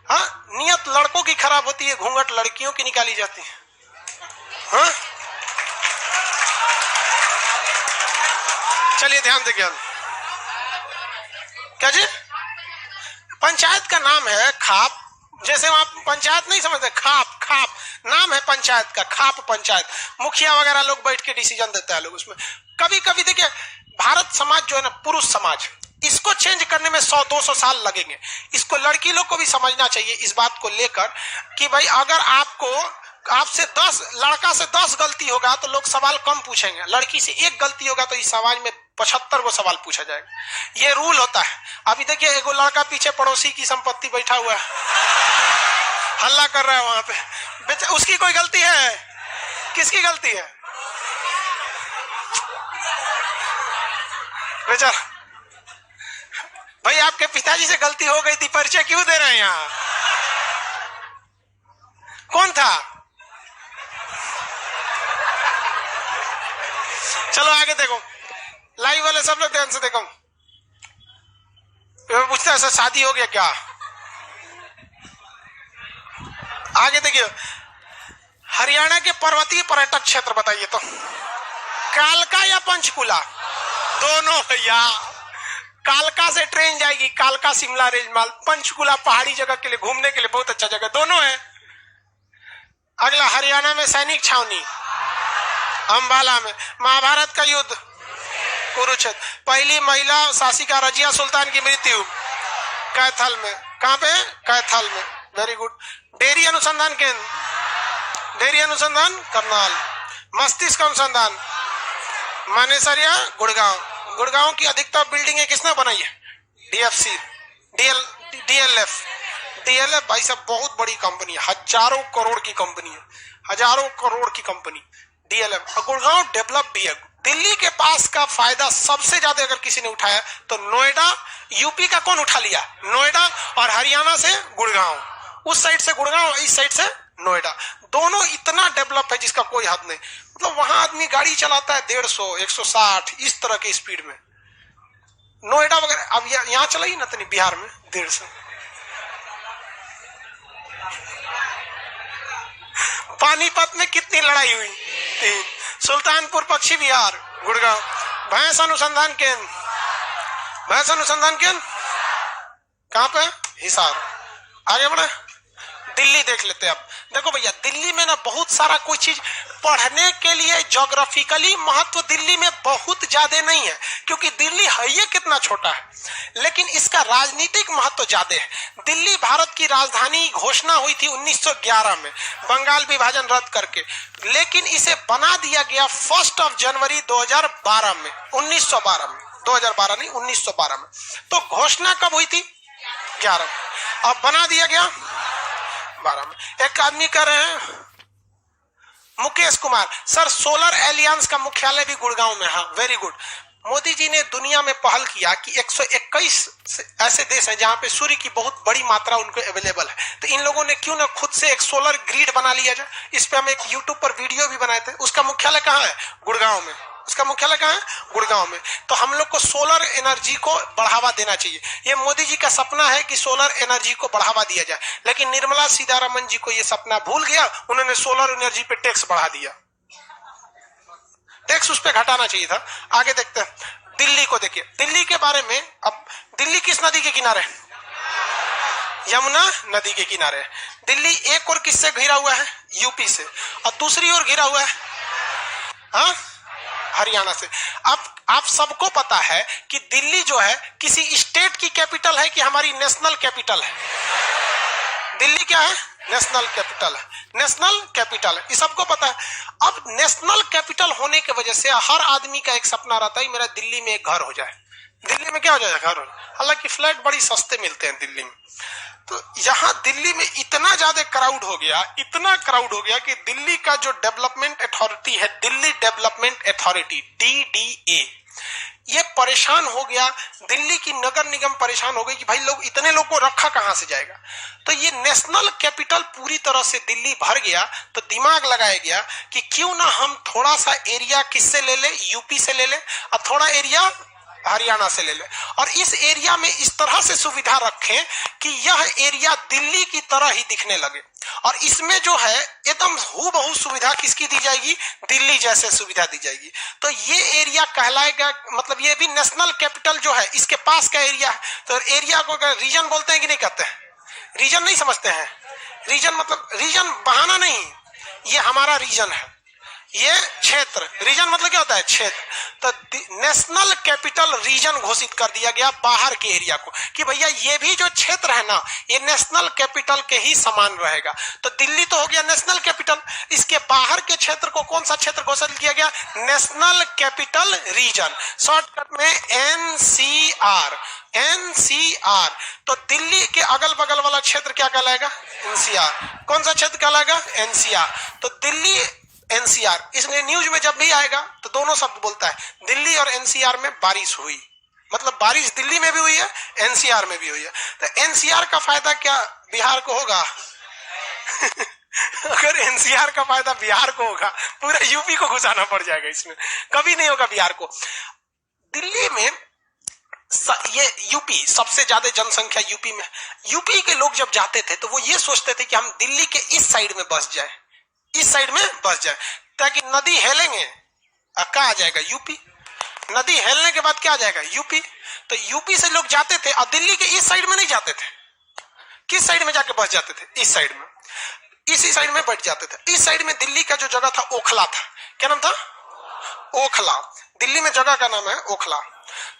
हाँ, नियत लड़कों की खराब होती है, घूंघट लड़कियों की निकाली जाती है। हाँ? चलिए ध्यान देखिए, क्या जी? पंचायत का नाम है खाप। जैसे वहां पंचायत नहीं समझते, खाप खाप नाम है पंचायत का, खाप पंचायत। मुखिया वगैरह लोग बैठ के डिसीजन देता है लोग उसमें। कभी कभी देखिए भारत समाज जो है ना, पुरुष समाज, इसको चेंज करने में 100-200 साल लगेंगे। इसको लड़की लोग को भी समझना चाहिए इस बात को लेकर कि भाई अगर आपसे 10 लड़का से 10 गलती होगा तो लोग सवाल कम पूछेंगे, लड़की से 1 गलती होगा तो इस समाज में 75 को सवाल पूछा जाएगा। ये रूल होता है। अभी देखिए एगो लड़का पीछे पड़ोसी की संपत्ति बैठा हुआ है, हल्ला कर रहा है वहां पे, उसकी कोई गलती है? किसकी गलती है? बेचारा भाई, आपके पिताजी से गलती हो गई थी, परिचय क्यों दे रहे हैं यहाँ? कौन था? चलो आगे देखो, लाइव वाले सब लोग ध्यान से देखो। पूछते हैं शादी हो गया क्या? आगे देखिए, हरियाणा के पर्वतीय पर्यटक क्षेत्र बताइए तो, कालका या पंचकुला? दोनों भैया। कालका से ट्रेन जाएगी, कालका शिमला रेलमार्ग, पंचकुला पहाड़ी जगह के लिए, घूमने के लिए बहुत अच्छा जगह, दोनों है। अगला, हरियाणा में सैनिक छावनी अंबाला में, महाभारत का युद्ध कुरुक्षेत्र, पहली महिला शासिका रजिया सुल्तान की मृत्यु कैथल में। कहां पे? कैथल में। Very good. डेयरी अनुसंधान केंद्र, डेयरी अनुसंधान करनाल, मस्तिष्क अनुसंधान मानेसर या गुड़गांव। गुड़गांव की अधिकतर बिल्डिंगें किसने बनाई है? DFC, DLF. डीएलएफ भाई साहब बहुत बड़ी कंपनी है, हजारों करोड़ की कंपनी है, हजारों करोड़ की कंपनी डीएलएफ। गुड़गांव डेवलप भी है। दिल्ली के पास का फायदा सबसे ज्यादा अगर किसी ने उठाया तो नोएडा, यूपी का कौन उठा लिया? नोएडा, और हरियाणा से गुड़गांव, उस साइड से गुड़गांव, इस साइड से नोएडा, दोनों इतना डेवलप है जिसका कोई हद नहीं। मतलब वहां आदमी गाड़ी चलाता है 150, 160 इस तरह की स्पीड में। नोएडा वगैरह, अब यहाँ चला ही ना तो नहीं, बिहार में 150। पानीपत में कितनी लड़ाई हुई? 3। सुल्तानपुर पश्चिम बिहार, गुड़गांव। भैंस अनुसंधान केंद्र, भैंस अनुसंधान केंद्र कहां पे? हिसार। आगे बढ़े, दिल्ली देख लेते हैं। अब देखो भैया, दिल्ली में ना बहुत सारा कोई चीज पढ़ने के लिए ज्योग्राफिकली महत्व दिल्ली में बहुत ज्यादा नहीं है, क्योंकि दिल्ली है ये कितना छोटा है, लेकिन इसका राजनीतिक महत्व ज्यादा है। दिल्ली भारत की राजधानी घोषणा हुई थी 1911 में, बंगाल विभाजन रद्द करके, लेकिन इसे बना दिया गया 1 जनवरी 2012 में, 1912 में, 2012 नहीं 1912 में। तो घोषणा कब हुई थी? 11 में, अब बना दिया गया 12 में। एक आदमी कह रहे हैं Mukesh Kumar sir, solar aliens का मुख्यालय भी गुड़गांव में है। Very good. मोदी जी ने दुनिया में पहल किया कि 121 ऐसे देश हैं जहां पे सूर्य की बहुत बड़ी मात्रा उनको अवेलेबल है, तो इन लोगों ने क्यों ना खुद से एक सोलर ग्रिड बना लिया जाए। इस पे हम एक यूट्यूब पर वीडियो भी बनाए थे। उसका मुख्यालय कहाँ है? गुड़गांव में। उसका मुख्यालय कहाँ है? गुड़गांव में। तो हम लोग को सोलर एनर्जी को बढ़ावा देना चाहिए। ये मोदी जी का सपना है कि सोलर एनर्जी को बढ़ावा दिया जाए, लेकिन निर्मला सीतारमण जी को ये सपना भूल गया, उन्होंने सोलर एनर्जी पे टैक्स बढ़ा दिया। टैक्स उस पे घटाना चाहिए था। आगे देखते हैं, दिल्ली को देखिए। दिल्ली के बारे में, अब दिल्ली किस नदी के किनारे? यमुना नदी के किनारे। दिल्ली एक और किससे घिरा हुआ है? यूपी से, और दूसरी ओर घिरा हुआ है हाँ हरियाणा से। अब आप सबको पता है कि दिल्ली जो है किसी स्टेट की कैपिटल है कि हमारी नेशनल कैपिटल है? दिल्ली क्या है? नेशनल कैपिटल है। नेशनल कैपिटल है, ये सबको पता है। अब नेशनल कैपिटल होने की वजह से हर आदमी का एक सपना रहता है मेरा दिल्ली में एक घर हो जाए। दिल्ली में क्या हो जाए? घर। हालांकि फ्लैट बड़ी सस्ते मिलते हैं दिल्ली में। तो यहाँ दिल्ली में इतना ज्यादा क्राउड हो गया, इतना क्राउड हो गया कि दिल्ली का जो डेवलपमेंट अथॉरिटी है, दिल्ली डेवलपमेंट अथॉरिटी DDA, ये परेशान हो गया। दिल्ली की नगर निगम परेशान हो गई कि भाई लोग इतने लोग को रखा कहां से जाएगा। तो ये नेशनल कैपिटल पूरी तरह से दिल्ली भर गया, तो दिमाग लगाया गया कि क्यों ना हम थोड़ा सा एरिया किससे ले ले? यूपी से ले ले, और थोड़ा एरिया हरियाणा से ले ले, और इस एरिया में इस तरह से सुविधा रखें कि यह एरिया दिल्ली की तरह ही दिखने लगे। और इसमें जो है एकदम हूबहू सुविधा किसकी दी जाएगी? दिल्ली जैसे सुविधा दी जाएगी। तो ये एरिया कहलाएगा, मतलब ये भी नेशनल कैपिटल जो है इसके पास का एरिया है। तो एरिया को रीजन बोलते हैं कि नहीं कहते हैं? रीजन नहीं समझते हैं? रीजन मतलब रीजन बहाना नहीं, ये हमारा रीजन है, ये क्षेत्र, रीजन मतलब क्या होता है? क्षेत्र। तो नेशनल कैपिटल रीजन घोषित कर दिया गया बाहर के एरिया को कि भैया ये भी जो क्षेत्र है ना, ये नेशनल कैपिटल के ही समान रहेगा। तो दिल्ली तो हो गया नेशनल कैपिटल, इसके बाहर के क्षेत्र को कौन सा क्षेत्र घोषित किया गया? नेशनल कैपिटल रीजन, शॉर्टकट में एनसीआर। एनसीआर। तो दिल्ली के अगल बगल वाला क्षेत्र क्या कहलाएगा? एनसीआर। कौन सा क्षेत्र कहलाएगा? एनसीआर। तो दिल्ली एनसीआर, इसलिए न्यूज में जब भी आएगा तो दोनों शब्द बोलता है, दिल्ली और एनसीआर में बारिश हुई, मतलब बारिश दिल्ली में भी हुई है, एनसीआर में भी हुई है। तो एनसीआर का फायदा क्या बिहार को होगा? अगर एनसीआर का फायदा बिहार को होगा, पूरा यूपी को घुसाना पड़ जाएगा, इसमें कभी नहीं होगा बिहार को। दिल्ली में ये यूपी, सबसे ज्यादा जनसंख्या यूपी में। यूपी के लोग जब जाते थे तो वो ये सोचते थे कि हम दिल्ली के इस साइड में बस जाए, इस साइड में बस जाए, ताकि नदी हेलेंगे क्या आ जाएगा? यूपी। नदी हेलने के बाद क्या आ जाएगा? यूपी। तो यूपी से लोग जाते थे और दिल्ली के इस साइड में नहीं जाते थे। किस साइड में जाके बस जाते थे? इस साइड में, इसी साइड में बैठ जाते थे। इस साइड में दिल्ली का जो जगह था ओखला था। क्या नाम था? ओखला। दिल्ली में जगह का नाम है ओखला।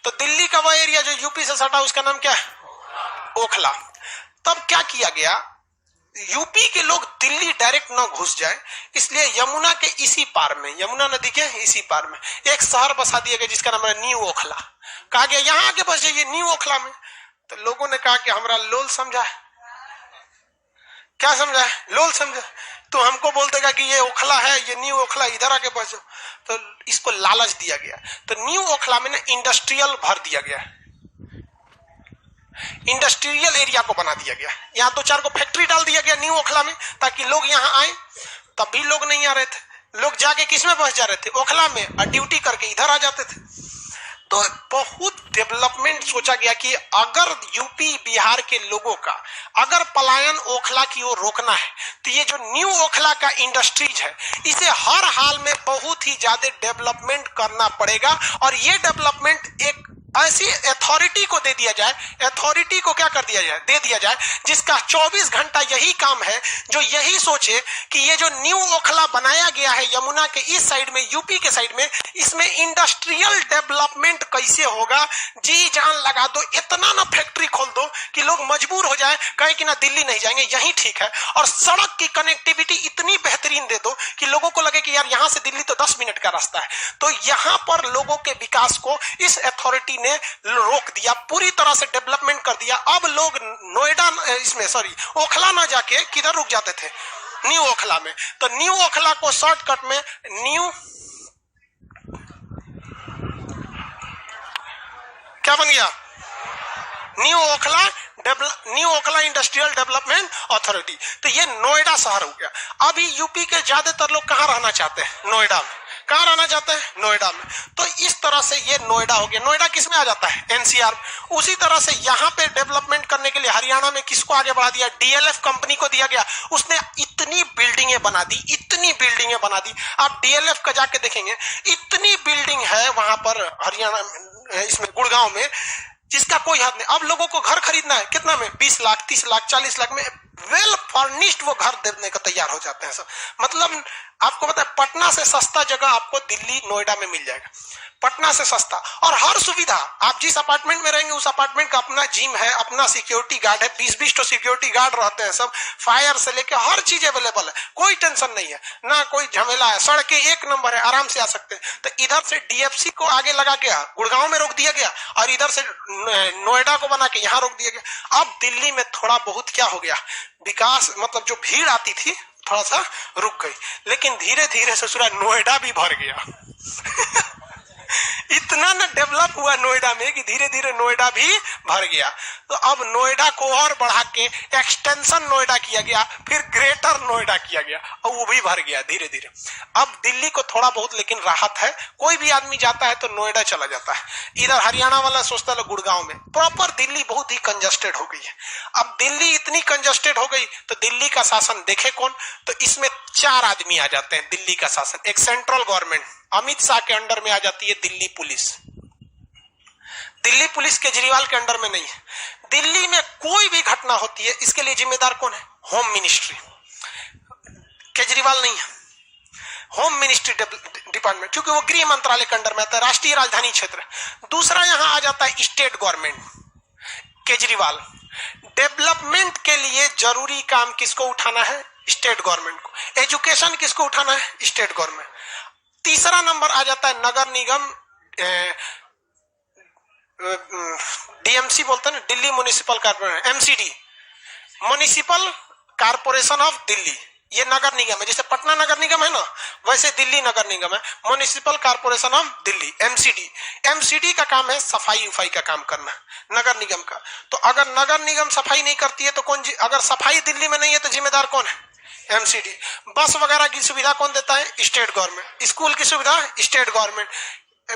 तो दिल्ली का वह एरिया जो यूपी से सटा उसका नाम क्या है? ओखला। तब क्या किया गया, यूपी के लोग दिल्ली डायरेक्ट ना घुस जाए, इसलिए यमुना के इसी पार में, यमुना नदी के इसी पार में एक शहर बसा दिया गया जिसका नाम है न्यू ओखला। कहा गया यहां आके बस जाइए न्यू ओखला में। तो लोगों ने कहा कि हमरा लोल समझा है। क्या समझा है? लोल समझा। तो हमको बोल देगा कि ये ओखला है, ये न्यू ओखला, इधर आके बस जाओ। तो इसको लालच दिया गया। तो न्यू ओखला में ना इंडस्ट्रियल भर दिया गया, इंडस्ट्रियल एरिया को बना दिया गया। यहाँ 2-4 को फैक्ट्री डाल दिया गया न्यू ओखला में, ताकि लोग यहाँ आए। तब भी लोग नहीं आ रहे थे, लोग जाके किस में बस जा रहे थे? ओखला में, और ड्यूटी करके इधर आ जाते थे। तो बहुत डेवलपमेंट सोचा गया कि अगर यूपी बिहार के लोगों का अगर पलायन ओखला की ओर रोकना है तो ये जो न्यू ओखला का इंडस्ट्रीज है इसे हर हाल में बहुत ही ज्यादा डेवलपमेंट करना पड़ेगा। और ये डेवलपमेंट एक ऐसी अथॉरिटी को दे दिया जाए, अथॉरिटी को क्या कर दिया जाए? दे दिया जाए, जिसका 24 घंटा यही काम है, जो यही सोचे कि ये जो न्यू ओखला बनाया गया है यमुना के इस साइड में, यूपी के साइड में, इसमें इंडस्ट्रियल डेवलपमेंट कैसे होगा। जी जान लगा दो, इतना ना फैक्ट्री खोल दो कि लोग मजबूर हो जाए, कहे कि ना दिल्ली नहीं जाएंगे, यही ठीक है। और सड़क की कनेक्टिविटी इतनी बेहतरीन दे दो कि लोगों को लगे कि यार यहां से दिल्ली तो 10 मिनट का रास्ता है। तो यहां पर लोगों के विकास को इस अथॉरिटी ने रोक दिया, पूरी तरह से डेवलपमेंट कर दिया। अब लोग नोएडा इसमें ओखला ना जाके किधर रुक जाते थे? न्यू ओखला में। तो न्यू ओखला को शॉर्टकट में न्यू क्या बन गया? New Okhla industrial development authority. तो ये नोएडा शहर हो गया। अभी यूपी के ज्यादातर लोग कहां रहना चाहते हैं? नोएडा में। कहां रहना चाहते हैं? नोएडा में। तो इस तरह से ये नोएडा हो गया। नोएडा किस में आ जाता है? एनसीआर। उसी तरह से यहां पे डेवलपमेंट करने के लिए हरियाणा में किसको आगे बढ़ा दिया? डीएलएफ कंपनी को दिया गया। उसने इतनी बिल्डिंगें बना दी, इतनी बिल्डिंगें बना दी। आप डीएलएफ का जाके देखेंगे, इतनी बिल्डिंग है वहां पर हरियाणा इसमें गुड़गांव में, जिसका कोई हद नहीं। अब लोगों को घर खरीदना है कितना में? 20 लाख, 30 लाख, 40 लाख में वेल फर्निश्ड वो घर देने को तैयार हो जाते हैं सब। मतलब आपको पता है पटना से सस्ता जगह आपको दिल्ली नोएडा में मिल जाएगा, पटना से सस्ता। और हर सुविधा, आप जिस अपार्टमेंट में रहेंगे उस अपार्टमेंट का अपना जिम है, अपना सिक्योरिटी गार्ड है, 20-20 तो सिक्योरिटी गार्ड रहते हैं सब, फायर से लेके हर चीज अवेलेबल है, कोई टेंशन नहीं है, ना कोई झमेला है, सड़कें एक नंबर है, आराम से आ सकते हैं। तो इधर से डीएफसी को आगे लगा के गुड़गांव में रोक दिया गया, और इधर से नोएडा को बना के यहाँ रोक दिया गया। अब दिल्ली में थोड़ा बहुत क्या हो गया, विकास, मतलब जो भीड़ आती थी थोड़ा सा रुक गई, लेकिन धीरे धीरे ससुरा नोएडा भी भर गया। इतना न डेवलप हुआ नोएडा में कि धीरे धीरे नोएडा भी भर गया। तो अब नोएडा को और बढ़ा के एक्सटेंशन नोएडा किया गया, फिर ग्रेटर नोएडा किया गया, और वो भी भर गया धीरे धीरे। अब दिल्ली को थोड़ा बहुत लेकिन राहत है, कोई भी आदमी जाता है तो नोएडा चला जाता है। इधर हरियाणा वाला सोचता है गुड़गांव में, प्रॉपर दिल्ली बहुत ही कंजस्टेड हो गई है। अब दिल्ली इतनी कंजस्टेड हो गई तो दिल्ली का शासन देखे कौन? तो इसमें 4 आदमी आ जाते हैं दिल्ली का शासन। एक सेंट्रल गवर्नमेंट अमित शाह के अंडर में आ जाती है दिल्ली पुलिस। दिल्ली पुलिस केजरीवाल के अंडर में नहीं है। दिल्ली में कोई भी घटना होती है इसके लिए जिम्मेदार कौन है? Home ministry. केजरीवाल नहीं है। होम मिनिस्ट्री डिपार्टमेंट, क्योंकि वो गृह मंत्रालय के अंडर में आता है, राष्ट्रीय राजधानी क्षेत्र। दूसरा यहां आ जाता है स्टेट गवर्नमेंट, केजरीवाल। डेवलपमेंट के लिए जरूरी काम किसको उठाना है? स्टेट गवर्नमेंट को। एजुकेशन किसको उठाना है? State government. तीसरा नंबर आ जाता है नगर निगम, डीएमसी बोलते हैं ना, Delhi municipal corporation, MCD, municipal corporation of Delhi. ये नगर निगम है, जैसे पटना नगर निगम है ना, वैसे दिल्ली नगर निगम है, municipal corporation of Delhi, MCD. MCD का काम है सफाई उफाई का काम करना, नगर निगम का। तो अगर नगर निगम सफाई नहीं करती है तो कौन, अगर सफाई दिल्ली में नहीं है तो जिम्मेदार कौन है? एमसीडी। बस वगैरह की सुविधा कौन देता है? State government. स्कूल की सुविधा स्टेट गवर्नमेंट।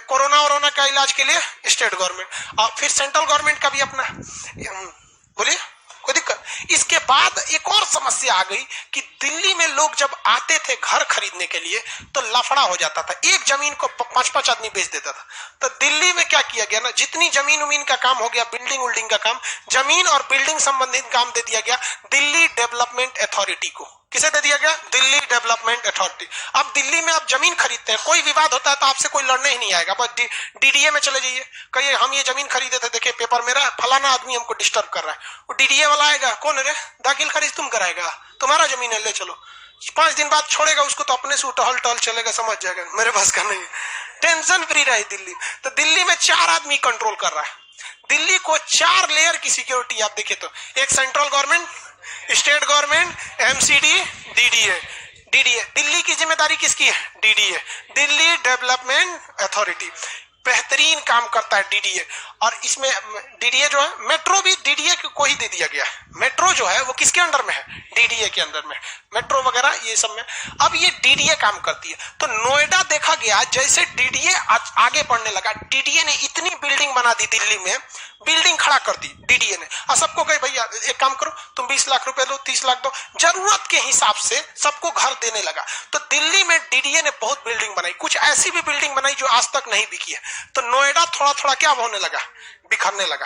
कोरोना का इलाज के लिए स्टेट गवर्नमेंट। और फिर सेंट्रल गवर्नमेंट का भी अपना, बोलिए कोई दिक्कत? इसके बाद एक और समस्या आ गई कि दिल्ली में लोग जब आते थे घर खरीदने के लिए तो लफड़ा हो जाता था, एक जमीन को 5-5 आदमी बेच देता था। तो दिल्ली में क्या किया गया ना, जितनी जमीन उमीन का काम हो गया, बिल्डिंग उल्डिंग का काम, जमीन और बिल्डिंग संबंधित काम दे दिया गया दिल्ली डेवलपमेंट अथॉरिटी को। किसे दे दिया गया? Delhi development authority. अब दिल्ली में आप जमीन खरीदते हैं, कोई विवाद होता है तो आपसे कोई लड़ने ही नहीं आएगा, बस डीडीए में चले जाइए, कहिए हम ये जमीन खरीदे थे, देखिए पेपर मेरा, फलाना आदमी हमको डिस्टर्ब कर रहा है। वो डीडीए वाला आएगा, कौन है रे, दाखिल खारिज तुम कराएगा, तुम्हारा जमीन है, ले चलो। 5 दिन बाद छोड़ेगा उसको तो अपने से टहल टहल चलेगा, समझ जाएगा मेरे पास का नहीं। टेंशन फ्री रहे दिल्ली। तो दिल्ली में 4 आदमी कंट्रोल कर रहा है। दिल्ली को 4 लेयर की सिक्योरिटी आप देखिए तो, एक central government, state government, MCD, DDA. Delhi की जिम्मेदारी किसकी है? DDA, Delhi development authority. बेहतरीन काम करता है डीडीए। और इसमें डीडीए जो है, मेट्रो भी डीडीए को ही दे दिया गया है। मेट्रो जो है वो किसके अंडर में है? डीडीए के अंदर में, मेट्रो वगैरह ये सब में। अब ये डीडीए काम करती है। तो नोएडा देखा गया, जैसे डीडीए आगे बढ़ने लगा, डीडीए ने इतनी बिल्डिंग बना दी दिल्ली में, बिल्डिंग खड़ा कर दी डीडीए ने। और सबको कहे भैया एक काम करो, तुम 20 लाख रुपए दो, 30 लाख दो, जरूरत के हिसाब से सबको घर देने लगा। तो दिल्ली में डीडीए ने बहुत बिल्डिंग बनाई, कुछ ऐसी भी बिल्डिंग बनाई जो आज तक नहीं बिकी है। तो नोएडा थोड़ा थोड़ा क्या होने लगा? बिखरने लगा।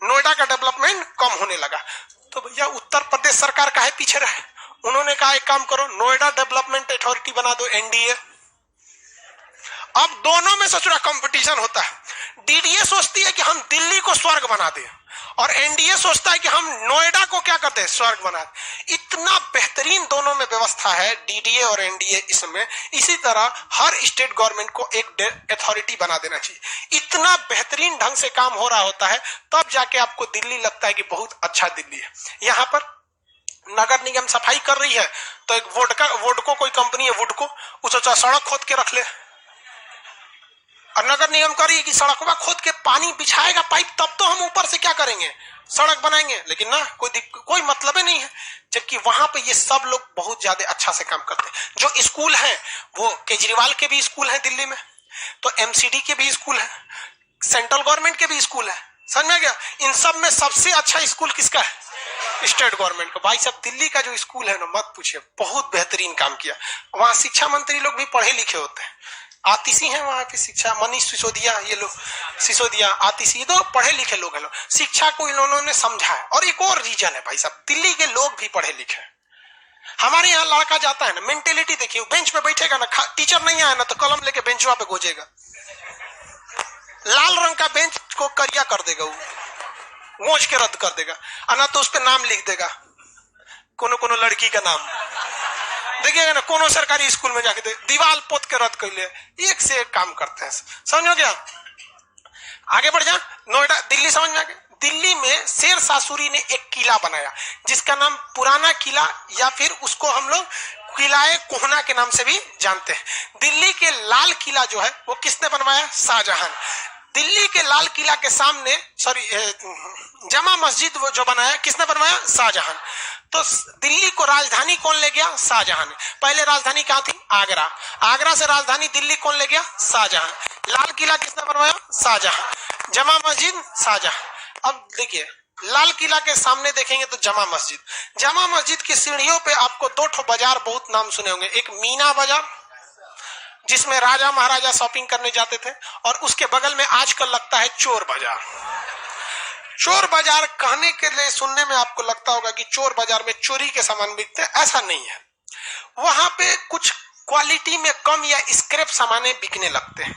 नोएडा का डेवलपमेंट कम होने लगा। तो भैया उत्तर प्रदेश सरकार काहे पीछे रहे? उन्होंने कहा एक काम करो, नोएडा डेवलपमेंट अथॉरिटी बना दो, एनडीए। अब दोनों में सचुरा कंपटीशन होता है। डीडीए सोचती है कि हम दिल्ली को स्वर्ग बना दें और एनडीए सोचता है कि हम नोएडा को क्या करते हैं? स्वर्ग बना दें। इतना बेहतरीन दोनों में व्यवस्था है डीडीए और एनडीए इसमें। इसी तरह हर स्टेट गवर्नमेंट को एक अथॉरिटी बना देना चाहिए। इतना बेहतरीन ढंग से काम हो रहा होता है, तब जाके आपको दिल्ली लगता है कि बहुत अच्छा दिल्ली है। यहाँ पर नगर निगम सफाई कर रही है तो एक वोडको कोई कंपनी है, वुडको, उसे सड़क खोद के रख ले। और नगर निगम कर रही है कि सड़कवा खोद के पानी बिछाएगा पाइप, तब तो हम ऊपर से क्या करेंगे? सड़क बनाएंगे। लेकिन ना, कोई मतलब ही नहीं है। जबकि वहां पे ये सब लोग बहुत ज्यादा अच्छा से काम करते हैं। जो स्कूल है वो केजरीवाल के भी स्कूल है दिल्ली में, तो एमसीडी के भी स्कूल है, सेंट्रल गवर्नमेंट के भी स्कूल है। समझ में गया? इन सब में सबसे अच्छा स्कूल किसका है? स्टेट गवर्नमेंट का। भाई साहब दिल्ली का जो स्कूल है ना, मत पूछिए, बहुत बेहतरीन काम किया। वहां शिक्षा मंत्री लोग भी पढ़े लिखे होते हैं। आतिशी हैं वहां के शिक्षा, मनीष सिसोदिया, ये लोग सिसोदिया, आतिशी, ये तो पढ़े लिखे लोग हैं। शिक्षा को इन्होंने समझा है। और एक और रीजन है भाई साहब, दिल्ली के लोग भी पढ़े लिखे हैं। हमारे यहाँ लड़का जाता है ना, मेंटेलिटी देखिए, बेंच पे बैठेगा ना, टीचर नहीं आया ना तो कलम लेके बेंचवा पे गोजेगा, लाल रंग का बेंच को करिया कर देगा, वो गोज के रद्द कर देगा, ना तो उस पर नाम लिख देगा, कोनो लड़की का नाम देखिएगा ना। कोनो सरकारी स्कूल में जाके दीवार पोत के रद्द कर ले। एक से एक काम करते हैं। समझ हो गया? आगे बढ़ जा। नोएडा, दिल्ली समझ में आ गया। दिल्ली में शेर शाह सूरी ने एक किला बनाया जिसका नाम पुराना किला, या फिर उसको हम लोग किलाए कोहना के नाम से भी जानते हैं। दिल्ली के लाल किला जो है वो किसने बनवाया? शाहजहां। दिल्ली के लाल किला के सामने जमा मस्जिद जो बनाया किसने बनवाया? शाहजहां। तो दिल्ली को राजधानी कौन ले गया? शाहजहां ने। पहले राजधानी कहां थी? आगरा। आगरा से राजधानी दिल्ली कौन ले गया? शाहजहां। लाल किला किसने बनवाया? शाहजहां। जमा मस्जिद? शाहजहां। अब देखिए, लाल किला के सामने देखेंगे तो जमा मस्जिद। जमा मस्जिद की सीढ़ियों पे आपको 2 बाजार बहुत नाम सुने होंगे। एक मीना बाजार जिसमें राजा महाराजा शॉपिंग करने जाते थे, और उसके बगल में आजकल लगता है चोर बाजार। चोर बाजार कहने के लिए सुनने में आपको लगता होगा कि चोर बाजार में चोरी के सामान बिकते हैं, ऐसा नहीं है। वहां पे कुछ क्वालिटी में कम या स्क्रैप सामाने बिकने लगते हैं,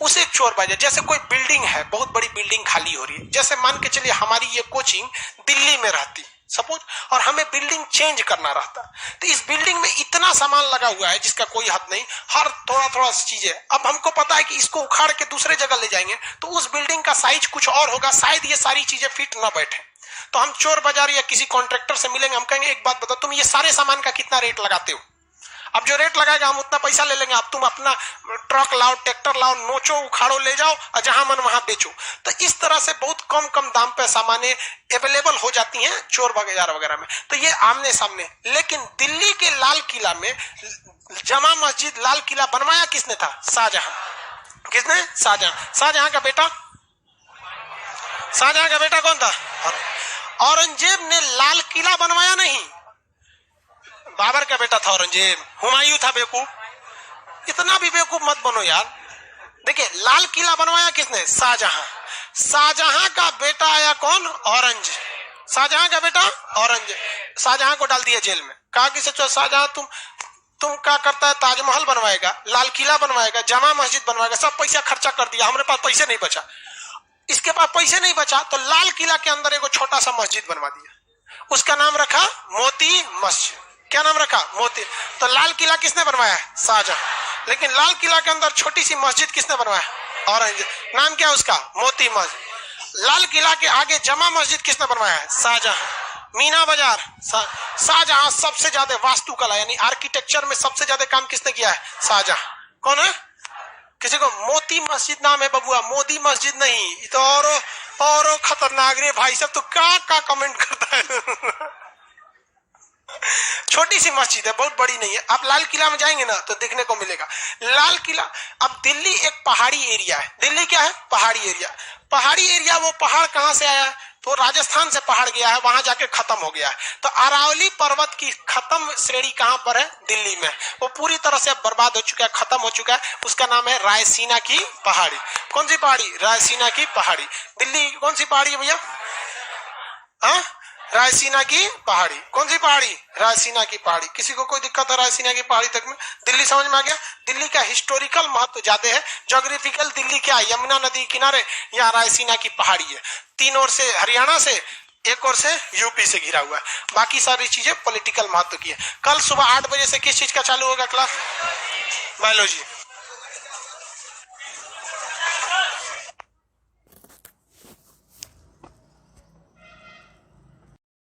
उसे चोर बाजार। जैसे कोई बिल्डिंग है, बहुत बड़ी बिल्डिंग खाली हो रही है, जैसे मान के चलिए हमारी ये कोचिंग दिल्ली में रहती सपोज, और हमें बिल्डिंग चेंज करना रहता, तो इस बिल्डिंग में इतना सामान लगा हुआ है जिसका कोई हद नहीं, हर थोड़ा थोड़ा चीज है। अब हमको पता है कि इसको उखाड़ के दूसरे जगह ले जाएंगे तो उस बिल्डिंग का साइज कुछ और होगा, शायद ये सारी चीजें फिट ना बैठे, तो हम चोर बाजार या किसी कॉन्ट्रैक्टर से मिलेंगे, हम कहेंगे एक बात बताओ, तुम ये सारे सामान का कितना रेट लगाते हो? अब जो रेट लगाएगा हम उतना पैसा ले लेंगे, अब तुम अपना ट्रक लाओ, ट्रैक्टर लाओ, नोचो, उखाड़ो, ले जाओ और जहां मन वहां बेचो। तो इस तरह से बहुत कम कम दाम पे सामानें अवेलेबल हो जाती हैं चोर बाजार वगैरह में। तो ये आमने सामने। लेकिन दिल्ली के लाल किला में जमा मस्जिद, लाल किला बनवाया किसने था? शाहजहां। किसने? शाहजहां। शाहजहां का बेटा, शाहजहां का बेटा कौन था? औरंगजेब ने लाल किला बनवाया नहीं, बाबर का बेटा था औरंगजेब, हुमायूं था बेवकूफ। इतना भी बेवकूफ मत बनो यार। देखिए लाल किला बनवाया किसने? शाहजहां। शाहजहां का बेटा आया कौन? औरंगजेब। शाहजहां का बेटा औरंगजेब। शाहजहां को डाल दिया जेल में, कहा कि सचो शाहजहां तुम क्या करता है? ताजमहल बनवाएगा, लाल किला बनवाएगा, जमा मस्जिद बनवाएगा, सब पैसा खर्चा कर दिया, हमारे पास पैसे नहीं बचा। इसके पास पैसे नहीं बचा तो लाल किला के अंदर एक छोटा सा मस्जिद बनवा दिया, उसका नाम रखा मोती मस्जिद। क्या नाम रखा? मोती। तो लाल किला किसने बनवाया? शाहजहां। लेकिन लाल किला के अंदर छोटी सी मस्जिद किसने बनवाया? औरंगजेब। नाम क्या उसका? मोती मस्जिद। लाल किला के आगे जमा मस्जिद किसने बनवाया? शाहजहां। मीना बाजार, शाहजहां। सबसे ज्यादा वास्तुकला यानी आर्किटेक्चर में सबसे ज्यादा काम किसने किया है? शाहजहां। कौन है? किसी को मोती मस्जिद नाम है बबुआ, मोदी मस्जिद नहीं। तो और खतरनाक रे भाई साहब, तो क्या कमेंट करता है। छोटी सी मस्जिद है, बहुत बड़ी नहीं है। आप लाल किला में जाएंगे ना तो देखने को मिलेगा लाल किला। अब दिल्ली एक पहाड़ी एरिया है। दिल्ली क्या है? पहाड़ी एरिया। पहाड़ी एरिया, वो पहाड़ कहां से आया? तो राजस्थान से पहाड़ गया है, वहां जाके खत्म हो गया है। तो अरावली पर्वत की खत्म श्रेणी कहां पर है? दिल्ली में। वो पूरी तरह से बर्बाद हो चुका है, खत्म हो चुका है। उसका नाम है रायसीना की पहाड़ी। कौन सी पहाड़ी? रायसीना की पहाड़ी। दिल्ली कौन सी पहाड़ी है भैया? हाँ, रायसीना की पहाड़ी। कौन सी पहाड़ी? रायसीना की पहाड़ी। किसी को कोई दिक्कत है रायसीना की पहाड़ी तक में? दिल्ली समझ में आ गया? दिल्ली का हिस्टोरिकल महत्व ज्यादा है। ज्योग्राफिकल दिल्ली क्या है? यमुना नदी किनारे, यहाँ रायसीना की पहाड़ी है। 3 ओर से हरियाणा से, 1 ओर से यूपी से घिरा हुआ है। बाकी सारी चीजें पॉलिटिकल महत्व की है। कल सुबह 8 बजे से किस चीज का चालू होगा क्लास? बायोलॉजी।